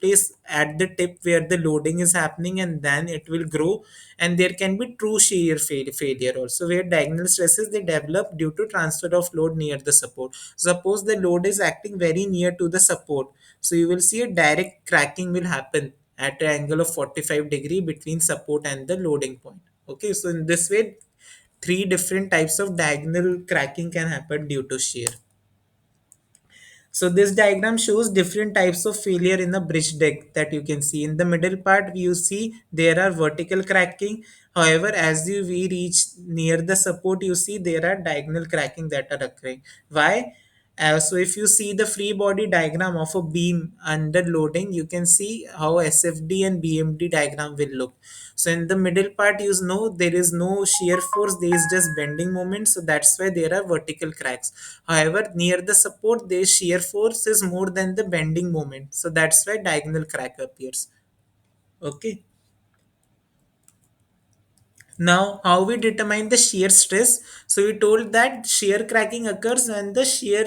place at the tip where the loading is happening, and then it will grow. And there can be true shear failure also, where diagonal stresses they develop due to transfer of load near the support. Suppose the load is acting very near to the support, so you will see a direct cracking will happen at an angle of 45-degree between support and the loading point. Okay, so in this way, three different types of diagonal cracking can happen due to shear. So this diagram shows different types of failure in the bridge deck that you can see. In the middle part, you see there are vertical cracking. However, as we reach near the support, you see there are diagonal cracking that are occurring. Why? So if you see the free body diagram of a beam under loading, you can see how SFD and BMD diagram will look. So in the middle part, you know there is no shear force, there is just bending moment. So that's why there are vertical cracks. However, near the support, the shear force is more than the bending moment. So that's why diagonal crack appears. Okay. Now, how we determine the shear stress? So we told that shear cracking occurs when the shear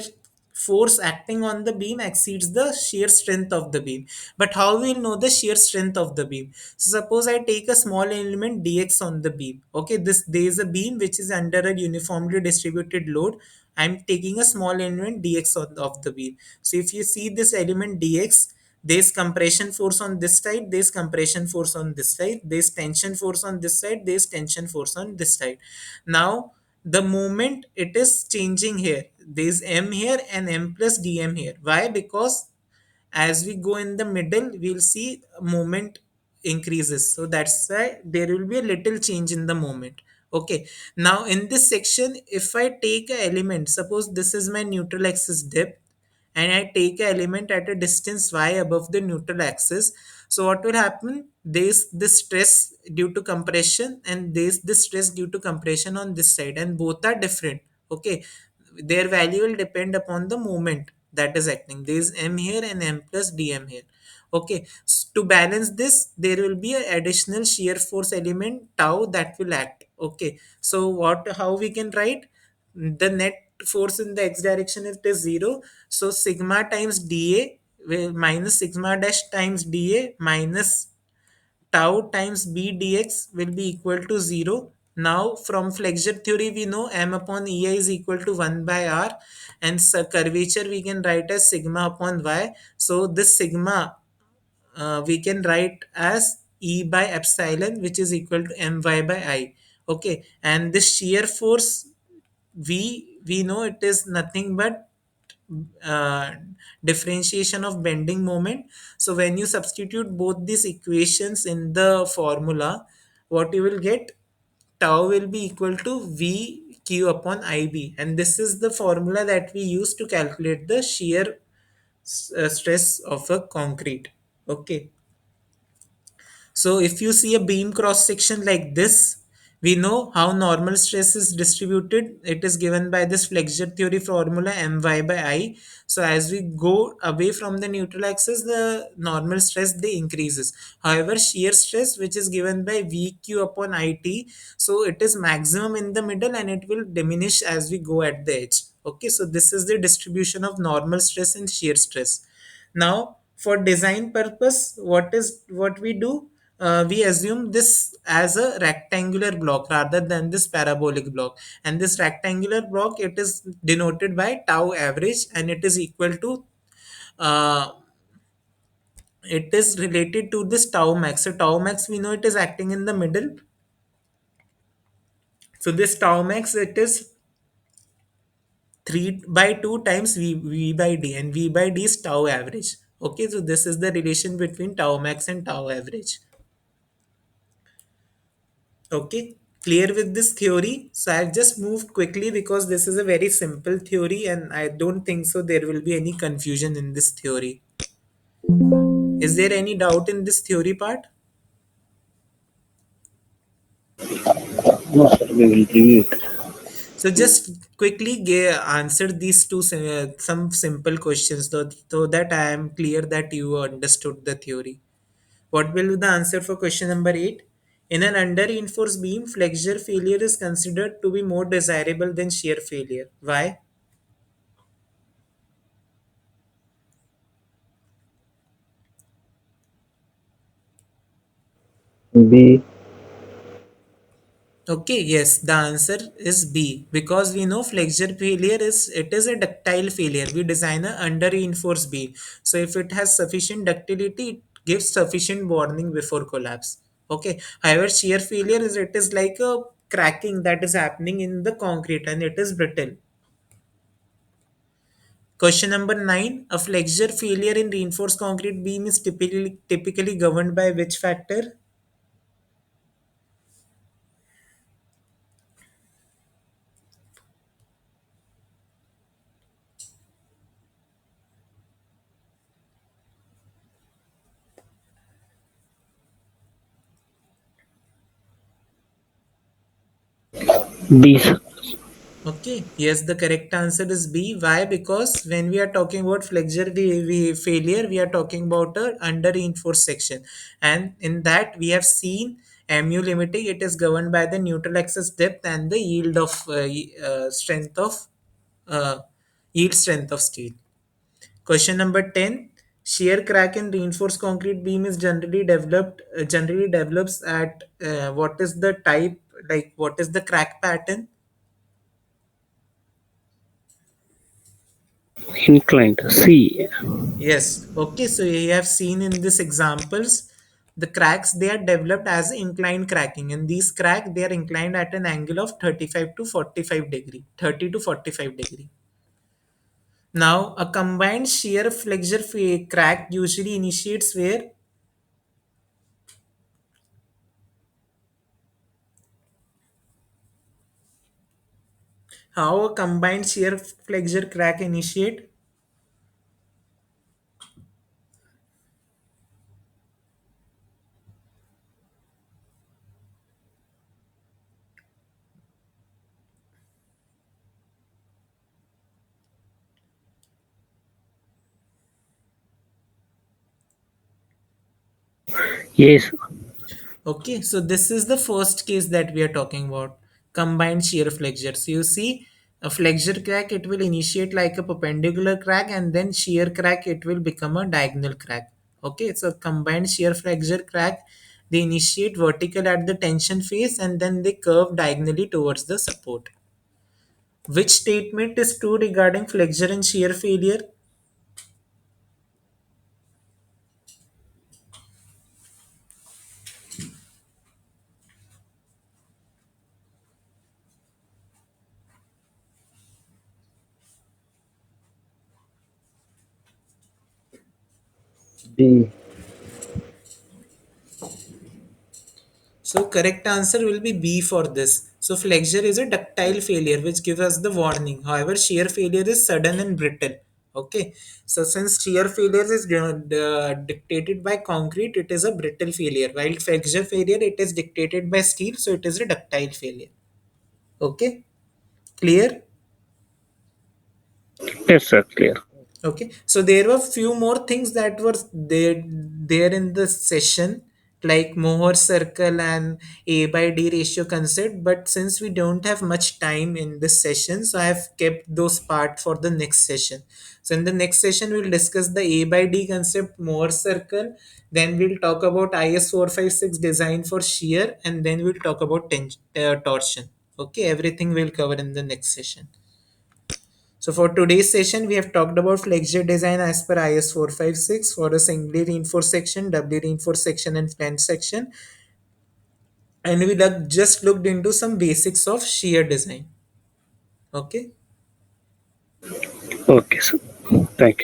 force acting on the beam exceeds the shear strength of the beam. But how we will know the shear strength of the beam? So suppose I take a small element dx on the beam. Okay, this there is a beam which is under a uniformly distributed load. I'm taking a small element dx of the beam. So if you see this element dx, there's compression force on this side, there's compression force on this side, there's tension force on this side, there's tension force on this side. Now the moment it is changing here, there's m here and m plus dm here. Why? Because as we go in the middle, we'll see moment increases, so that's why there will be a little change in the moment. Okay, now in this section, if I take a element, suppose this is my neutral axis depth, and I take an element at a distance y above the neutral axis. So what will happen? There's this stress due to compression and there's this stress due to compression on this side, and both are different. Okay, their value will depend upon the moment that is acting. There's m here and m plus dm here. Okay, to balance this, there will be an additional shear force element tau that will act. Okay, so what? How we can write? The net force in the x direction is 0, so sigma times dA minus sigma dash times dA minus tau times b dx will be equal to 0. Now from flexure theory we know m upon ei is equal to 1 by r, and curvature we can write as sigma upon y. So this sigma we can write as E by epsilon, which is equal to my by I. Okay, and this shear force we know it is nothing but uh, differentiation of bending moment. So when you substitute both these equations in the formula, what you will get, tau will be equal to v q upon ib, and this is the formula that we use to calculate the shear stress of a concrete. Okay, so if you see a beam cross section like this, we know how normal stress is distributed. It is given by this flexure theory formula my by I. So as we go away from the neutral axis, the normal stress they increases. However, shear stress, which is given by VQ upon IT, so it is maximum in the middle and it will diminish as we go at the edge. Okay, so this is the distribution of normal stress and shear stress. Now for design purpose, what we do, we assume this as a rectangular block rather than this parabolic block, and this rectangular block, it is denoted by tau average, and it is equal to uh, it is related to this tau max. So tau max, we know it is acting in the middle. So this tau max, it is 3 by 2 times v by d, and v by d is tau average. Okay, so this is the relation between tau max and tau average. Okay, clear with this theory? So I've just moved quickly because this is a very simple theory, and I don't think so there will be any confusion in this theory. Is there any doubt in this theory part? No, sir, we will review it. So just quickly answer these two some simple questions, so that I am clear that you understood the theory. What will be the answer for question number 8? In an under-reinforced beam, flexure failure is considered to be more desirable than shear failure. Why? B. Okay, yes, the answer is B, because we know flexure failure is, it is a ductile failure. We design a under reinforced beam. So if it has sufficient ductility, it gives sufficient warning before collapse. Okay. However, shear failure is, it is like a cracking that is happening in the concrete, and it is brittle. Question number 9. A flexure failure in reinforced concrete beam is typically governed by which factor? B, sir. Okay, yes, the correct answer is B. Why? Because when we are talking about flexure failure, we are talking about a under reinforced section, and in that we have seen mu limiting. It is governed by the neutral axis depth and the yield of strength of uh, yield strength of steel. Question number 10. Shear crack in reinforced concrete beam is generally develops at what is the type, like what is the crack pattern? Inclined. C. Yes. Okay. So you have seen in these examples, the cracks, they are developed as inclined cracking, and these crack, they are inclined at an angle of 35 to 45 degree, 30 to 45 degree. Now, a combined shear flexure crack usually initiates where? How a combined shear flexure crack initiate? Yes. Okay, so this is the first case that we are talking about, combined shear flexure. So you see, a flexure crack, it will initiate like a perpendicular crack, and then shear crack, it will become a diagonal crack. Okay, so combined shear flexure crack, they initiate vertical at the tension phase, and then they curve diagonally towards the support. Which statement is true regarding flexure and shear failure? D. So correct answer will be B for this. So flexure is a ductile failure which gives us the warning. However, shear failure is sudden and brittle. Okay. So since shear failure is dictated by concrete, it is a brittle failure. While flexure failure, it is dictated by steel, so it is a ductile failure. Okay. Clear? Yes, sir. Clear. Okay. So there were few more things that were there in the session, like Mohr circle and A by D ratio concept. But since we don't have much time in this session, so I have kept those part for the next session. So in the next session, we'll discuss the A by D concept, Mohr circle. Then we'll talk about IS 456 design for shear, and then we'll talk about torsion. Okay, everything we'll cover in the next session. So for today's session, we have talked about flexure design as per IS 456 for a singly reinforced section, doubly reinforced section, and flanged section. And we just looked into some basics of shear design. Okay. Okay, so thank you.